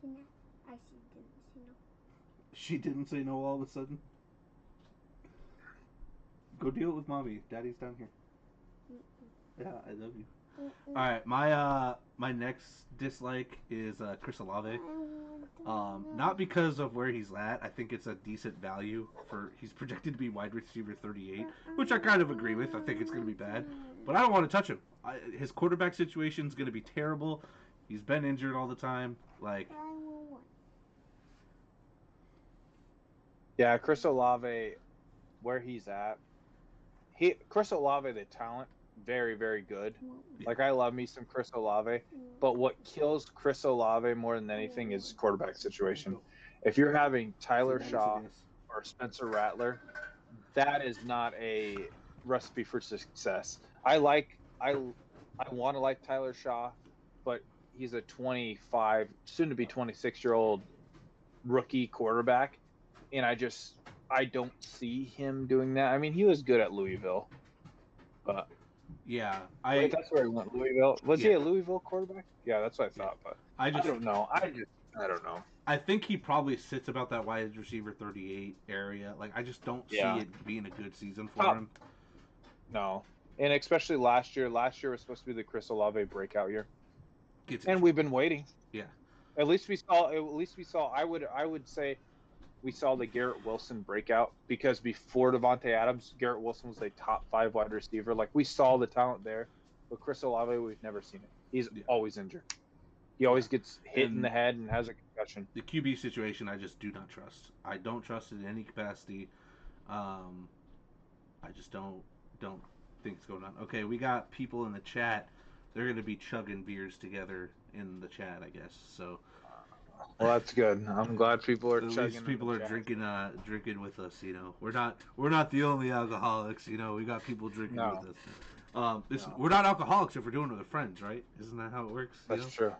[SPEAKER 3] She not, actually didn't say no.
[SPEAKER 1] She didn't say no all of a sudden. Go deal with mommy. Daddy's down here.
[SPEAKER 3] Mm-mm.
[SPEAKER 1] Yeah, I love you.
[SPEAKER 3] Mm-mm.
[SPEAKER 1] All right, my next dislike is Chris Olave.
[SPEAKER 3] I want to
[SPEAKER 1] Not because of where he's at. I think it's a decent value for. He's projected to be wide receiver 38, which I kind of agree with. I think it's going to be bad, but I don't want to touch him. His quarterback situation is going to be terrible. He's been injured all the time. Like,
[SPEAKER 3] I want one.
[SPEAKER 2] Yeah, Chris Olave, where he's at, Chris Olave, the talent, very, very good.
[SPEAKER 3] I want one.
[SPEAKER 2] Like I love me some Chris Olave, but what kills Chris Olave more than anything is quarterback situation. If you're having Tyler Shaw or Spencer Rattler, that is not a recipe for success. I want to like Tyler Shaw, but he's a 25, soon to be 26-year-old rookie quarterback, and I don't see him doing that. I mean, he was good at Louisville, but
[SPEAKER 1] yeah,
[SPEAKER 2] wait, that's where he went. Louisville. Was he
[SPEAKER 1] Yeah.
[SPEAKER 2] a Louisville quarterback? Yeah, that's what I thought, but
[SPEAKER 1] I
[SPEAKER 2] I
[SPEAKER 1] just
[SPEAKER 2] don't know. I don't know.
[SPEAKER 1] I think he probably sits about that wide receiver 38 area. Like, I just don't
[SPEAKER 2] Yeah.
[SPEAKER 1] see it being a good season for
[SPEAKER 2] Top-
[SPEAKER 1] him.
[SPEAKER 2] No, and especially last year. Last year was supposed to be the Chris Olave breakout year,
[SPEAKER 1] Gets
[SPEAKER 2] and we've been waiting.
[SPEAKER 1] Yeah.
[SPEAKER 2] At least we saw. I would say we saw the Garrett Wilson breakout, because before Devontae Adams, Garrett Wilson was a top 5 wide receiver. Like, we saw the talent there, but Chris Olave, we've never seen it. He's
[SPEAKER 1] Yeah.
[SPEAKER 2] always injured. He always gets hit in
[SPEAKER 1] And
[SPEAKER 2] the head and has a concussion.
[SPEAKER 1] the QB situation, I just do not trust. I don't trust it in any capacity. I just don't think it's going on. Okay, we got people in the chat. They're gonna be chugging beers together in the chat, I guess. So
[SPEAKER 2] Well, that's good. I'm glad people are
[SPEAKER 1] at
[SPEAKER 2] chugging.
[SPEAKER 1] least people are drinking with us. You know, we're not the only alcoholics. You know, we got people drinking
[SPEAKER 2] No.
[SPEAKER 1] with us.
[SPEAKER 2] No.
[SPEAKER 1] We're not alcoholics if we're doing it with friends, right? Isn't that how it works? you
[SPEAKER 2] That's
[SPEAKER 1] know?
[SPEAKER 2] true.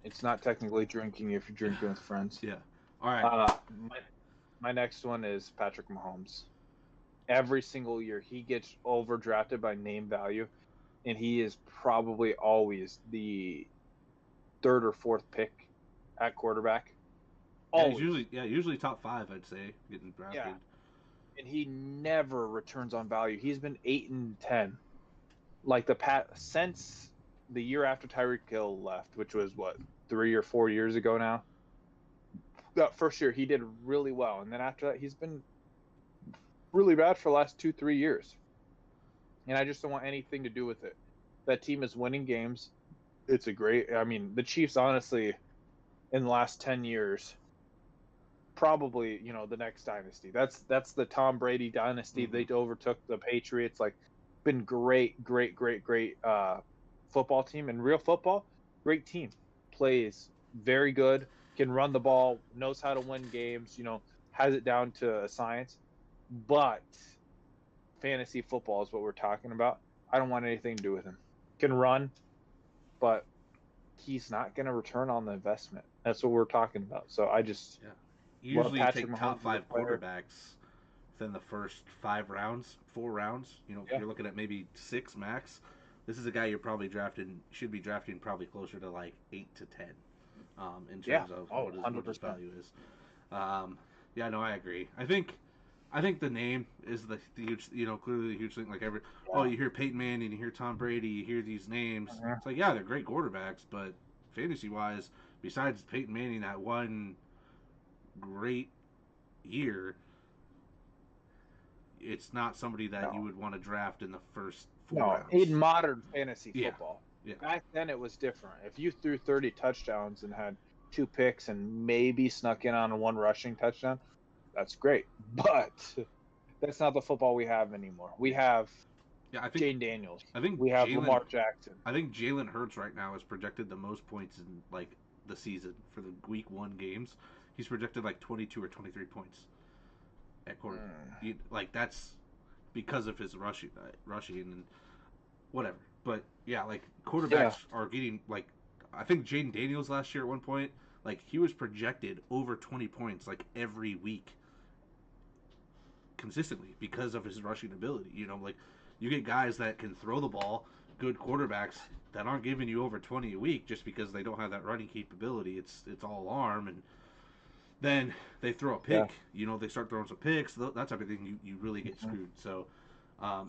[SPEAKER 2] It's not technically drinking if you're drinking with friends.
[SPEAKER 1] Yeah. All right.
[SPEAKER 2] My next one is Patrick Mahomes. Every single year, he gets overdrafted by name value, and he is probably always the 3rd or 4th pick at quarterback.
[SPEAKER 1] Yeah,
[SPEAKER 2] Always.
[SPEAKER 1] he's usually top 5, I'd say, getting drafted.
[SPEAKER 2] Yeah. And he never returns on value. He's been 8-10. Like since the year after Tyreek Hill left, which was 3 or 4 years ago now. That first year he did really well, and then after that he's been really bad for the last 2-3 years. And I just don't want anything to do with it. That team is winning games. It's a great. I mean, the Chiefs, honestly, in the last 10 years, probably the next dynasty. That's the Tom Brady dynasty.
[SPEAKER 1] Mhm.
[SPEAKER 2] They overtook the Patriots. Like, been great football team. And real football, great team. Plays very good. Can run the ball. Knows how to win games. Has it down to a science. But fantasy football is what we're talking about. I don't want anything to do with him. Can run, but he's not going to return on the investment. That's what we're talking about. So I just
[SPEAKER 1] Usually
[SPEAKER 2] Patrick
[SPEAKER 1] take
[SPEAKER 2] Mahomes
[SPEAKER 1] top
[SPEAKER 2] is a
[SPEAKER 1] 5
[SPEAKER 2] player.
[SPEAKER 1] quarterbacks within the first 4 rounds.
[SPEAKER 2] Yeah.
[SPEAKER 1] You're looking at maybe 6 max. This is a guy you're probably should be drafting probably closer to like 8 to 10 in terms of what his
[SPEAKER 2] 100%.
[SPEAKER 1] value is. Yeah, no, I agree. I think the name is the huge, clearly the huge thing. Like you hear Peyton Manning, you hear Tom Brady, you hear these names.
[SPEAKER 2] Mhm.
[SPEAKER 1] It's like, yeah, they're great quarterbacks, but fantasy wise, besides Peyton Manning that one great year, it's not somebody that you would want to draft in the first 4 rounds.
[SPEAKER 2] In modern fantasy
[SPEAKER 1] Yeah.
[SPEAKER 2] football.
[SPEAKER 1] Yeah.
[SPEAKER 2] Back then it was different. If you threw 30 touchdowns and had 2 picks and maybe snuck in on 1 rushing touchdown, that's great. But that's not the football we have anymore. We have
[SPEAKER 1] I think
[SPEAKER 2] Jane Daniels.
[SPEAKER 1] I think
[SPEAKER 2] we have Lamar Jackson.
[SPEAKER 1] I think Jalen Hurts right now is projected the most points in like the season for the week 1 games. He's projected like 22 or 23 points at quarter. Like, that's because of his rushing and whatever. But yeah, like quarterbacks are getting like, I think Jaden Daniels last year at one point, like he was projected over 20 points like every week consistently because of his rushing ability. You know, like you get guys that can throw the ball, good quarterbacks that aren't giving you over 20 a week just because they don't have that running capability. It's all arm, and then they throw a
[SPEAKER 2] Yeah.
[SPEAKER 1] pick. You know, they start throwing some picks. That type of thing, you really get screwed. So,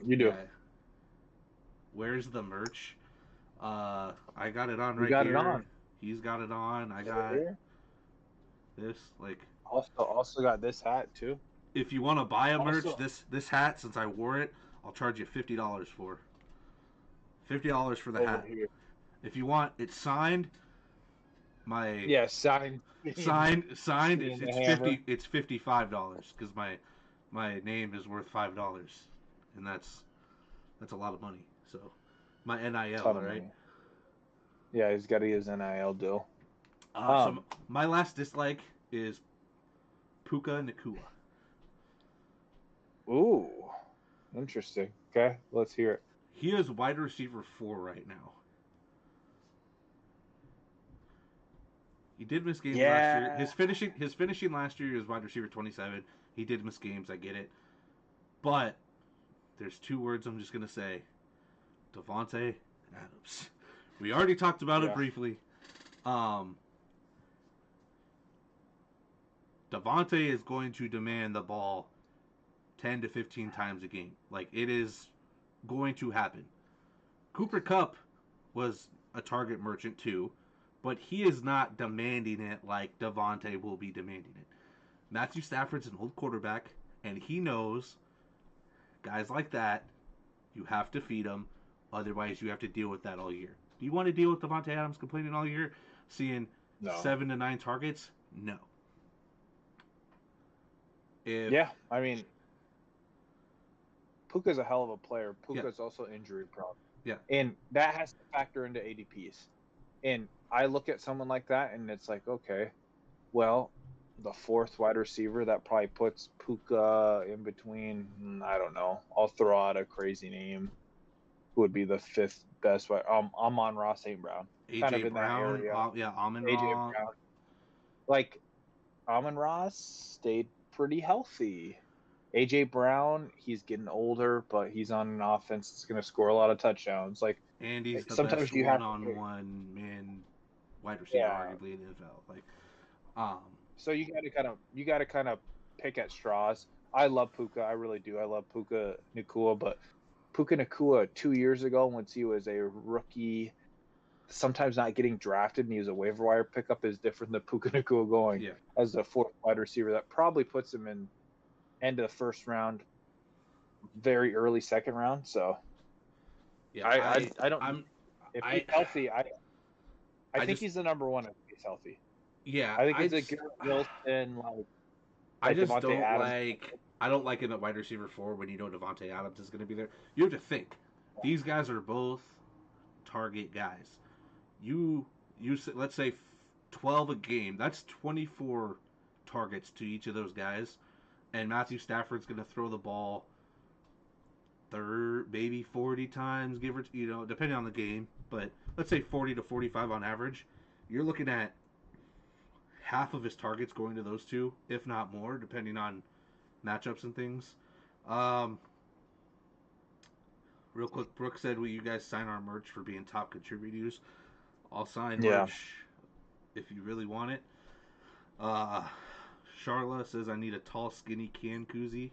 [SPEAKER 2] You do.
[SPEAKER 1] yeah. Where's the merch? I got it on
[SPEAKER 2] You
[SPEAKER 1] right
[SPEAKER 2] got
[SPEAKER 1] here.
[SPEAKER 2] it on.
[SPEAKER 1] He's got it on. I
[SPEAKER 2] Right
[SPEAKER 1] got
[SPEAKER 2] here.
[SPEAKER 1] this. Like,
[SPEAKER 2] Also got this hat too.
[SPEAKER 1] if you want to buy a merch,
[SPEAKER 2] Also-
[SPEAKER 1] this hat, since I wore it, I'll charge you $50 for. $50 for the
[SPEAKER 2] Over
[SPEAKER 1] hat.
[SPEAKER 2] here.
[SPEAKER 1] If you want it signed, my
[SPEAKER 2] Yeah, signed.
[SPEAKER 1] signed
[SPEAKER 2] Seeing the
[SPEAKER 1] it's
[SPEAKER 2] hammer.
[SPEAKER 1] 50 it's $55 because my name is worth $5, and that's a lot of money. So my NIL,
[SPEAKER 2] Ton of
[SPEAKER 1] right?
[SPEAKER 2] money. Yeah, he's got to use NIL deal.
[SPEAKER 1] So my last dislike is Puka Nakua.
[SPEAKER 2] Ooh, interesting. Okay, let's hear it.
[SPEAKER 1] He is wide receiver 4 right now. He did miss games last year. His finishing last year is wide receiver 27. He did miss games, I get it. But there's 2 words I'm just gonna say. Devontae Adams. We already talked about it briefly. Devontae is going to demand the ball 10 to 15 times a game. Like, it is going to happen. Cooper Kupp was a target merchant too, but he is not demanding it like Devontae will be demanding it. Matthew Stafford's an old quarterback, and he knows guys like that, you have to feed them, otherwise you have to deal with that all year. Do you want to deal with Devontae Adams complaining all year, seeing 7 to 9 targets? No.
[SPEAKER 2] Yeah, I mean, Puka's a hell of a player. Puka's also injury prone.
[SPEAKER 1] Yeah.
[SPEAKER 2] And that has to factor into ADPs. And I look at someone like that, and it's like, okay, well, the 4th wide receiver, that probably puts Puka in between, I don't know. I'll throw out a crazy name. Who would be the 5th best? Amon-Ra St. Brown.
[SPEAKER 1] AJ
[SPEAKER 2] kind of in
[SPEAKER 1] Brown,
[SPEAKER 2] that area.
[SPEAKER 1] yeah,
[SPEAKER 2] AJ
[SPEAKER 1] Amon-Ra.
[SPEAKER 2] Brown. Like, Amon-Ra stayed pretty healthy. AJ Brown, he's getting older, but he's on an offense that's going to score a lot of touchdowns. Like,
[SPEAKER 1] and he's the
[SPEAKER 2] sometimes
[SPEAKER 1] best
[SPEAKER 2] you
[SPEAKER 1] one-on-one man wide receiver, arguably in the NFL. Like,
[SPEAKER 2] so you got to kind of pick at straws. I love Puka, I really do. I love Puka Nakua, but Puka Nakua 2 years ago, once he was a rookie, sometimes not getting drafted, and he was a waiver wire pickup, is different than Puka Nakua going as a 4th wide receiver. That probably puts him in end of the 1st round, very early 2nd round. So
[SPEAKER 1] yeah,
[SPEAKER 2] I don't. If he's healthy, I think he's the number 1 if he's healthy.
[SPEAKER 1] Yeah,
[SPEAKER 2] I think it's a Garrett Wilson.
[SPEAKER 1] I just
[SPEAKER 2] Devontae
[SPEAKER 1] don't
[SPEAKER 2] Adams.
[SPEAKER 1] I don't like him at wide receiver 4 when you know Devontae Adams is going to be there. You have to think these guys are both target guys. You let's say 12 a game. That's 24 targets to each of those guys, and Matthew Stafford's going to throw the ball maybe 40 times, give or depending on the game, but let's say 40 to 45 on average. You're looking at half of his targets going to those 2, if not more, depending on matchups and things. Real quick, Brooke said, will you guys sign our merch for being top contributors? I'll sign merch if you really want it. Charla says, I need a tall, skinny can koozie.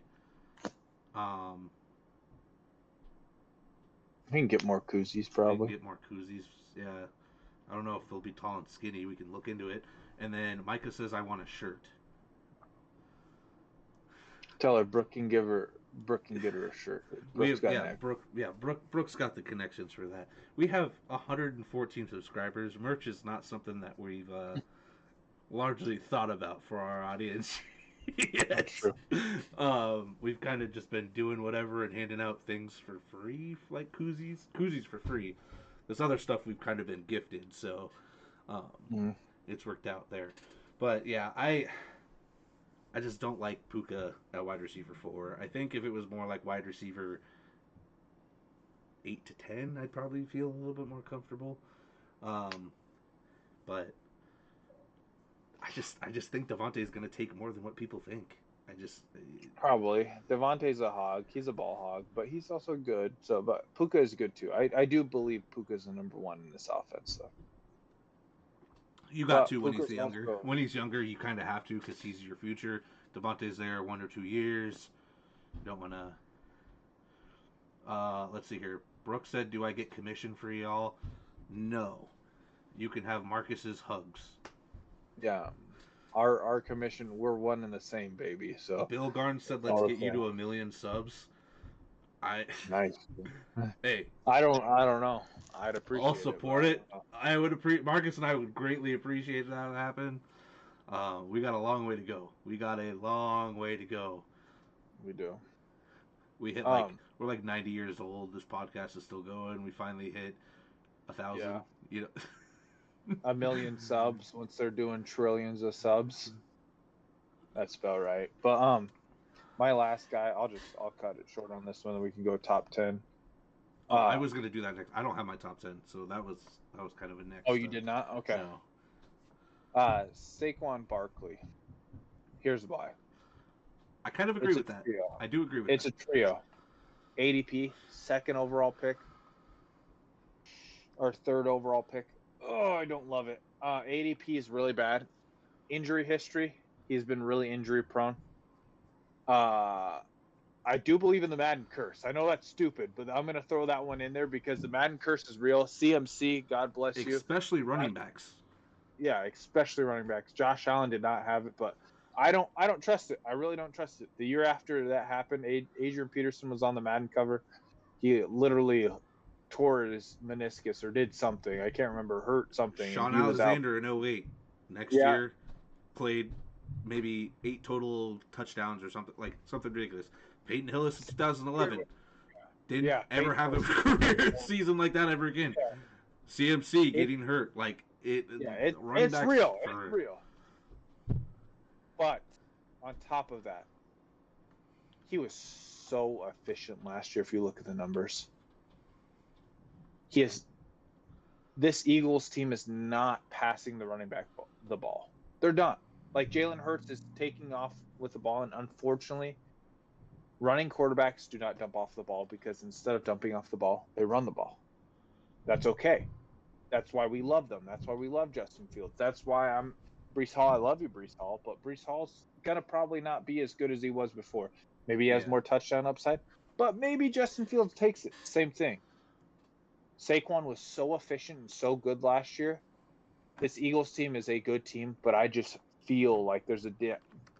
[SPEAKER 2] We can get more koozies, probably.
[SPEAKER 1] We can get more koozies, yeah. I don't know if they'll be tall and skinny. We can look into it. And then Micah says, I want a shirt.
[SPEAKER 2] Tell her Brooke can get her a shirt.
[SPEAKER 1] Brooke's got the connections for that. We have 114 subscribers. Merch is not something that we've largely thought about for our audience. Yes. We've kind of just been doing whatever and handing out things for free, like koozies for free. This other stuff we've kind of been gifted, so it's worked out there. But yeah, I just don't like Puka at wide receiver 4. I think if it was more like wide receiver 8 to 10, I'd probably feel a little bit more comfortable. But I just think Devontae is going to take more than what people think. I just
[SPEAKER 2] Probably. Devontae's a hog. He's a ball hog, but he's also good. So, but Puka is good too. I do believe Puka's the number one in this offense, though.
[SPEAKER 1] you got
[SPEAKER 2] But
[SPEAKER 1] to when he's
[SPEAKER 2] Puka's
[SPEAKER 1] the younger.
[SPEAKER 2] also
[SPEAKER 1] When he's younger, you kind of have to because he's your future. Devontae's there 1 or 2 years. You don't want to. Let's see here. Brooke said, "Do I get commission for y'all?" No. You can have Marcus's hugs.
[SPEAKER 2] yeah. Our commission, we're one and the same, baby. So
[SPEAKER 1] Bill Garn said, "Let's
[SPEAKER 2] all the
[SPEAKER 1] get you
[SPEAKER 2] same.
[SPEAKER 1] to 1 million subs." I
[SPEAKER 2] Nice.
[SPEAKER 1] hey,
[SPEAKER 2] I don't know. I'd
[SPEAKER 1] I'll
[SPEAKER 2] appreciate it, but
[SPEAKER 1] support
[SPEAKER 2] I
[SPEAKER 1] it.
[SPEAKER 2] don't know.
[SPEAKER 1] I would appreciate Marcus and I would greatly appreciate that happen. We got a long way to go. We got a long way to go.
[SPEAKER 2] We do.
[SPEAKER 1] We hit
[SPEAKER 2] Um,
[SPEAKER 1] we're like 90 years old. This podcast is still going. We finally hit 1,000.
[SPEAKER 2] yeah.
[SPEAKER 1] You know,
[SPEAKER 2] 1 million subs once they're doing trillions of subs. That's about right. But my last guy, I'll cut it short on this one, and we can go top 10.
[SPEAKER 1] oh, I was gonna do that next. I don't have my top 10, so that was kind of a next.
[SPEAKER 2] Oh, you did not? Okay.
[SPEAKER 1] No.
[SPEAKER 2] Saquon Barkley. Here's why.
[SPEAKER 1] I kind of agree with that.
[SPEAKER 2] Trio.
[SPEAKER 1] I do agree with
[SPEAKER 2] It's
[SPEAKER 1] that.
[SPEAKER 2] a trio. ADP, second overall pick, or third overall pick. Oh, I don't love it. ADP is really bad. Injury history, he's been really injury prone. I do believe in the Madden curse. I know that's stupid, but I'm going to throw that one in there because the Madden curse is real. CMC, God bless you.
[SPEAKER 1] Especially running backs.
[SPEAKER 2] Yeah, especially running backs. Josh Allen did not have it, but I don't trust it. I really don't trust it. The year after that happened, Adrian Peterson was on the Madden cover. He literally tore his meniscus or did something. I can't remember, hurt something, and
[SPEAKER 1] Sean
[SPEAKER 2] he was out.
[SPEAKER 1] Alexander in 08. Next
[SPEAKER 2] Yeah.
[SPEAKER 1] year, played maybe 8 total touchdowns or something ridiculous. Peyton Hillis in 2011 didn't ever have a career season like that ever again.
[SPEAKER 2] Yeah.
[SPEAKER 1] CMC getting hurt,
[SPEAKER 2] it's
[SPEAKER 1] running
[SPEAKER 2] real.
[SPEAKER 1] backs
[SPEAKER 2] It's real. But on top of that, he was so efficient last year. If you look at the numbers, this Eagles team is not passing the running back the ball. They're done. Like Jalen Hurts is taking off with the ball, and unfortunately, running quarterbacks do not dump off the ball because instead of dumping off the ball, they run the ball. That's okay. That's why we love them. That's why we love Justin Fields. That's why I'm Breece Hall. I love you, Breece Hall, but Breece Hall's gonna probably not be as good as he was before. Maybe he has more touchdown upside, but maybe Justin Fields takes it. Same thing. Saquon was so efficient and so good last year. This Eagles team is a good team, but I just feel like there's a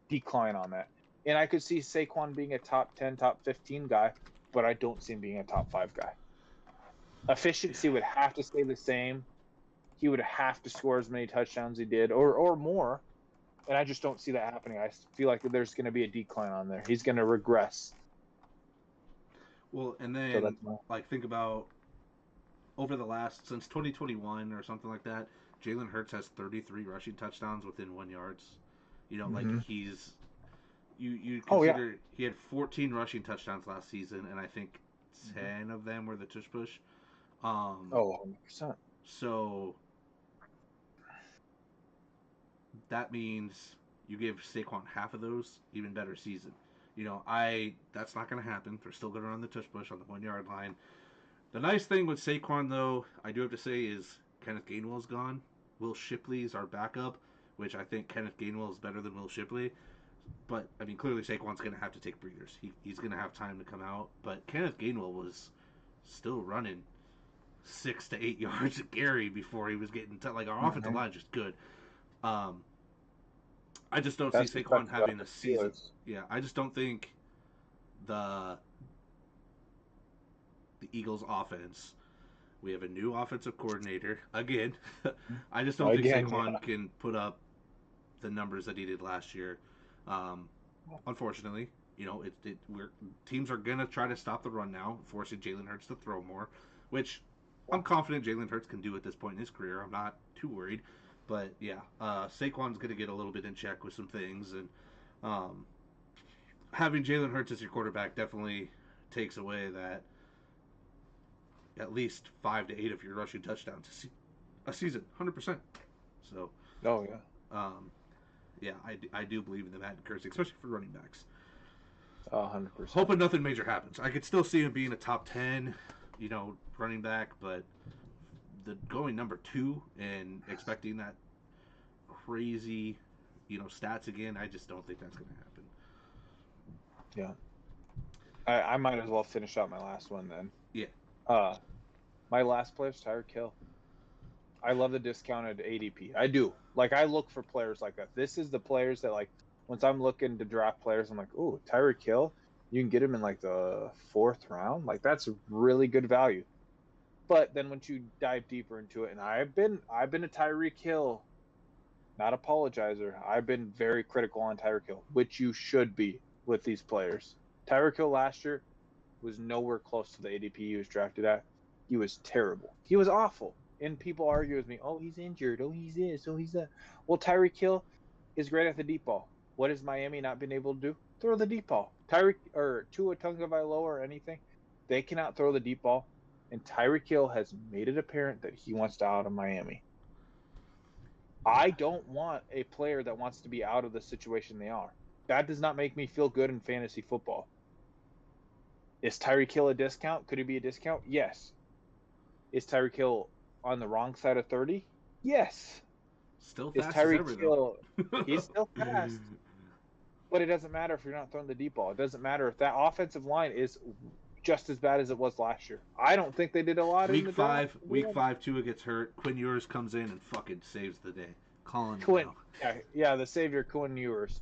[SPEAKER 2] decline on that. And I could see Saquon being a top 10, top 15 guy, but I don't see him being a top 5 guy. Efficiency would have to stay the same. He would have to score as many touchdowns he did or more. And I just don't see that happening. I feel like there's going to be a decline on there. He's going to regress.
[SPEAKER 1] Well, and then, think about over the since 2021 or something like that, Jalen Hurts has 33 rushing touchdowns within 1 yards. You know, he's... You consider he had 14 rushing touchdowns last season, and I think 10 of them were the tush push.
[SPEAKER 2] 100%.
[SPEAKER 1] So that means you give Saquon half of those, even better season. You know, that's not going to happen. They're still going to run the tush push on the 1 yard line. The nice thing with Saquon, though, I do have to say, is Kenneth Gainwell's gone. Will Shipley's our backup, which I think Kenneth Gainwell is better than Will Shipley. But, I mean, clearly Saquon's going to have to take breathers. He's going to have time to come out. But Kenneth Gainwell was still running 6 to 8 yards at Gary before he was getting our offensive line is just good. I just don't see Saquon having a season. Yeah, I just don't think the Eagles' offense. We have a new offensive coordinator again. I just don't think Saquon can put up the numbers that he did last year. Unfortunately, you know, teams are gonna try to stop the run now, forcing Jalen Hurts to throw more, which I'm confident Jalen Hurts can do at this point in his career. I'm not too worried, but yeah, Saquon's gonna get a little bit in check with some things, and having Jalen Hurts as your quarterback definitely takes away that at least 5 to 8 of your rushing touchdowns a season, 100%. So.
[SPEAKER 2] Oh yeah.
[SPEAKER 1] Yeah, I do believe in the Madden curse, especially for running backs.
[SPEAKER 2] 100%.
[SPEAKER 1] Hoping nothing major happens. I could still see him being a top 10, running back, but the going number 2 and expecting that crazy, stats again, I just don't think that's going to happen.
[SPEAKER 2] Yeah. I might as well finish out my last one then.
[SPEAKER 1] Yeah.
[SPEAKER 2] My last player is Tyreek Hill. I love the discounted ADP. I do. Like, I look for players like that. This is the players that, like, once I'm looking to draft players, I'm like, ooh, Tyreek Hill, you can get him in, like, the 4th round. Like, that's really good value. But then once you dive deeper into it, and I've been a Tyreek Hill, not apologizer. I've been very critical on Tyreek Hill, which you should be with these players. Tyreek Hill last year was nowhere close to the ADP he was drafted at. He was terrible. He was awful. And people argue with me, oh, he's injured. Oh, he's this. Oh, he's that. Well, Tyreek Hill is great at the deep ball. What has Miami not been able to do? Throw the deep ball. Tyreek or Tua Tagovailoa or anything, they cannot throw the deep ball. And Tyreek Hill has made it apparent that he wants to out of Miami. I don't want a player that wants to be out of the situation they are. That does not make me feel good in fantasy football. Is Tyreek Hill a discount? Could he be a discount? Yes. Is Tyreek Hill on the wrong side of 30? Yes.
[SPEAKER 1] Still
[SPEAKER 2] Is
[SPEAKER 1] fast as ever,
[SPEAKER 2] Tyreek Hill?
[SPEAKER 1] though.
[SPEAKER 2] He's still fast. But it doesn't matter if you're not throwing the deep ball. It doesn't matter if that offensive line is just as bad as it was last year. I don't think they did a lot in the draft.
[SPEAKER 1] Week 5, Tua gets hurt. Quinn Ewers comes in and fucking saves the day. Calling
[SPEAKER 2] Quinn,
[SPEAKER 1] now.
[SPEAKER 2] yeah, the savior Quinn Ewers.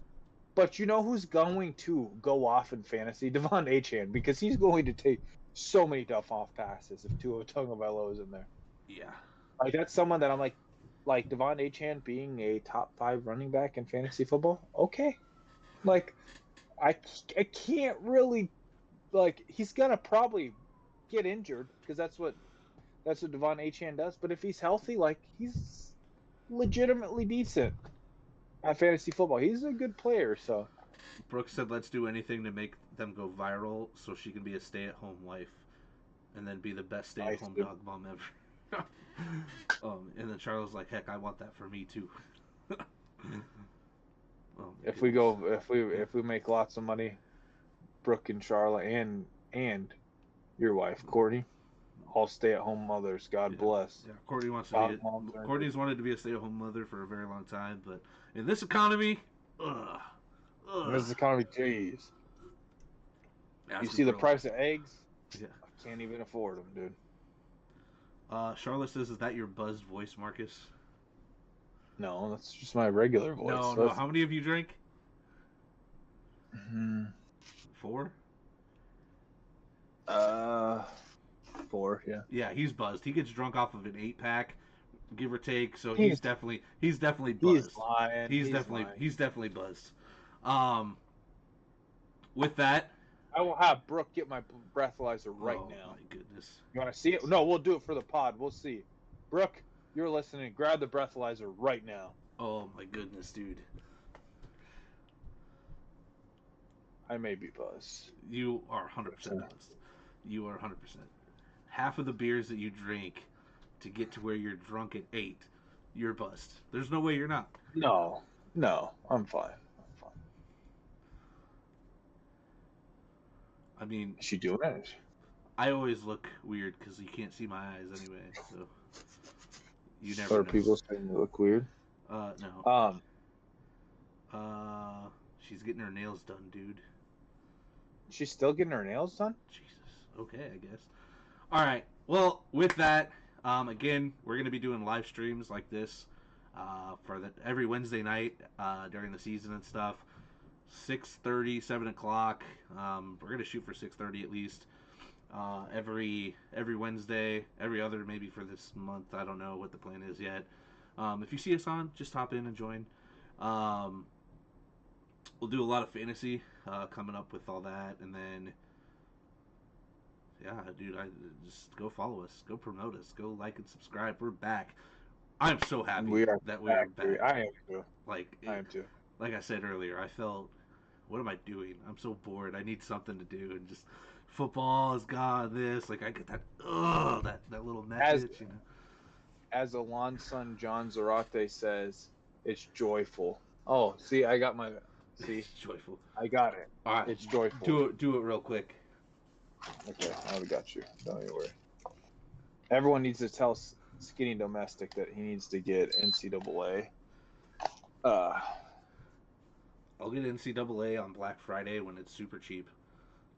[SPEAKER 2] But you know who's going to go off in fantasy? Devon Achane, because he's going to take so many off passes if Tua Tagovailoa is in there.
[SPEAKER 1] Yeah.
[SPEAKER 2] Like, that's someone that I'm like Devon Achane being a top 5 running back in fantasy football. Okay. Like, I can't really, like, he's gonna probably get injured because that's what Devon Achane does. But if he's healthy, like, he's legitimately decent at fantasy football. He's a good player. So
[SPEAKER 1] Brooke said, "Let's do anything to make them go viral, so she can be a stay-at-home wife, and then be the best stay-at-home dog mom ever." And then Charles like, "Heck, I want that for me too."
[SPEAKER 2] if we make lots of money, Brooke and Charlotte and your wife Courtney, all stay-at-home mothers. God bless.
[SPEAKER 1] Yeah, Courtney Courtney's wanted to be a stay-at-home mother for a very long time, but in this economy,
[SPEAKER 2] In this economy, jeez. You see the price of eggs?
[SPEAKER 1] Yeah.
[SPEAKER 2] I can't even afford them, dude.
[SPEAKER 1] Charlotte says, "Is that your buzzed voice, Marcus?"
[SPEAKER 2] No, that's just my regular voice.
[SPEAKER 1] No. How many of you drink? 4?
[SPEAKER 2] 4, yeah.
[SPEAKER 1] Yeah, he's buzzed. He gets drunk off of an 8-pack, give or take. So he's definitely buzzed.
[SPEAKER 2] He's lying.
[SPEAKER 1] He's definitely buzzed. With that,
[SPEAKER 2] I will have Brooke get my breathalyzer right now.
[SPEAKER 1] Oh my goodness!
[SPEAKER 2] You want to see it? No, we'll do it for the pod. We'll see. Brooke, you're listening. Grab the breathalyzer right now.
[SPEAKER 1] Oh my goodness, dude!
[SPEAKER 2] I may be buzzed.
[SPEAKER 1] You are 100% buzzed. You are 100%. Half of the beers that you drink to get to where you're drunk at 8, you're buzzed. There's no way you're not.
[SPEAKER 2] No, I'm fine.
[SPEAKER 1] I mean,
[SPEAKER 2] is she doing it?
[SPEAKER 1] I always look weird because you can't see my eyes anyway. So you never.
[SPEAKER 2] Are
[SPEAKER 1] know.
[SPEAKER 2] people saying you look weird?
[SPEAKER 1] No. She's getting her nails done, dude.
[SPEAKER 2] She's still getting her nails done?
[SPEAKER 1] Jesus. Okay, I guess. All right. Well, with that, again, we're gonna be doing live streams like this for every Wednesday night during the season and stuff. 6:30, 7 o'clock. We're gonna shoot for 6:30 at least. Every Wednesday, every other maybe for this month. I don't know what the plan is yet. If you see us on, just hop in and join. We'll do a lot of fantasy coming up with all that, and then yeah, dude, just go follow us, go promote us, go like and subscribe. We're back. I'm so happy that we are back.
[SPEAKER 2] I am too.
[SPEAKER 1] I am too. Like I said earlier, I felt, what am I doing? I'm so bored. I need something to do, and just football is gone. This, like, I get that that little message,
[SPEAKER 2] As Alon's son John Zarate says, it's joyful. Oh, see, I got my. See,
[SPEAKER 1] It's joyful.
[SPEAKER 2] I got it.
[SPEAKER 1] All right,
[SPEAKER 2] It's joyful.
[SPEAKER 1] do it real quick.
[SPEAKER 2] Okay, I got you. Don't you worry. Everyone needs to tell Skinny Domestic that he needs to get NCAA.
[SPEAKER 1] I'll get NCAA on Black Friday when it's super cheap,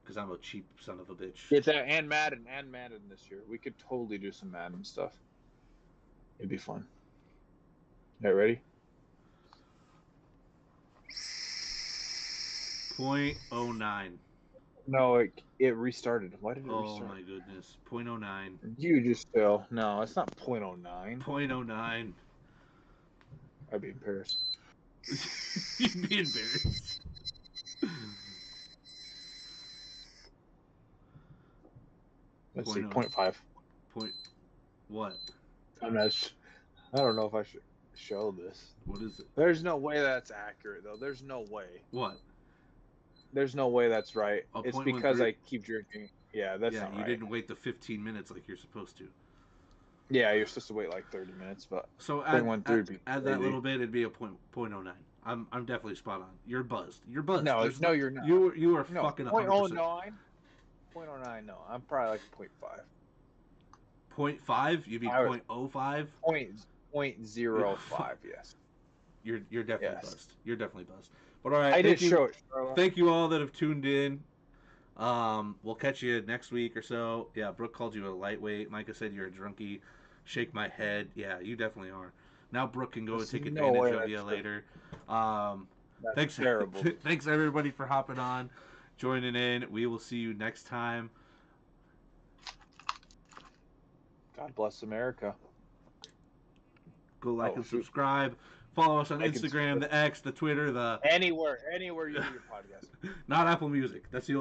[SPEAKER 1] because I'm a cheap son of a bitch.
[SPEAKER 2] Get that and Madden this year. We could totally do some Madden stuff. It'd be fun. All right, ready?
[SPEAKER 1] .09.
[SPEAKER 2] No, it restarted. Why did it
[SPEAKER 1] Oh
[SPEAKER 2] restart?
[SPEAKER 1] my goodness. .09.
[SPEAKER 2] You just fell. No, it's not .09.
[SPEAKER 1] .09.
[SPEAKER 2] I'd be embarrassed.
[SPEAKER 1] You'd be embarrassed.
[SPEAKER 2] Let's see,
[SPEAKER 1] 0.0.
[SPEAKER 2] .5.
[SPEAKER 1] Point. What?
[SPEAKER 2] I'm not. I don't know if I should show this.
[SPEAKER 1] What is it?
[SPEAKER 2] There's no way that's accurate, though. There's no way.
[SPEAKER 1] What?
[SPEAKER 2] There's no way that's right.
[SPEAKER 1] A
[SPEAKER 2] It's
[SPEAKER 1] 0.13?
[SPEAKER 2] because I keep drinking. Yeah, that's
[SPEAKER 1] Yeah,
[SPEAKER 2] not
[SPEAKER 1] you
[SPEAKER 2] right.
[SPEAKER 1] didn't wait the 15 minutes like you're supposed to.
[SPEAKER 2] Yeah, you're supposed to wait like 30 minutes, but
[SPEAKER 1] So
[SPEAKER 2] 0.13 would be
[SPEAKER 1] add that
[SPEAKER 2] crazy.
[SPEAKER 1] little bit, it'd be a .09. I'm definitely spot on. You're buzzed. You're buzzed.
[SPEAKER 2] No,
[SPEAKER 1] There's
[SPEAKER 2] no, you're not.
[SPEAKER 1] You are
[SPEAKER 2] No,
[SPEAKER 1] fucking
[SPEAKER 2] 0.09.
[SPEAKER 1] 100%.
[SPEAKER 2] 0.09, no. I'm probably like 0.5.
[SPEAKER 1] .5? You'd be .05?
[SPEAKER 2] 0.05, yes.
[SPEAKER 1] You're definitely
[SPEAKER 2] Yes.
[SPEAKER 1] buzzed. You're definitely buzzed. But all right,
[SPEAKER 2] I did
[SPEAKER 1] thank you.
[SPEAKER 2] show it, Charlotte.
[SPEAKER 1] Thank you all that have tuned in. We'll catch you next week or so. Yeah, Brooke called you a lightweight. Micah said you're a drunkie. Shake my head. Yeah, you definitely are. Now Brooke can go and take advantage of you later. Thanks,
[SPEAKER 2] terrible.
[SPEAKER 1] Thanks everybody for hopping on, joining in. We will see you next time.
[SPEAKER 2] God bless America.
[SPEAKER 1] Go like and subscribe. Follow us on Instagram, the X, the Twitter, the
[SPEAKER 2] anywhere you do your podcast.
[SPEAKER 1] not Apple Music. That's the only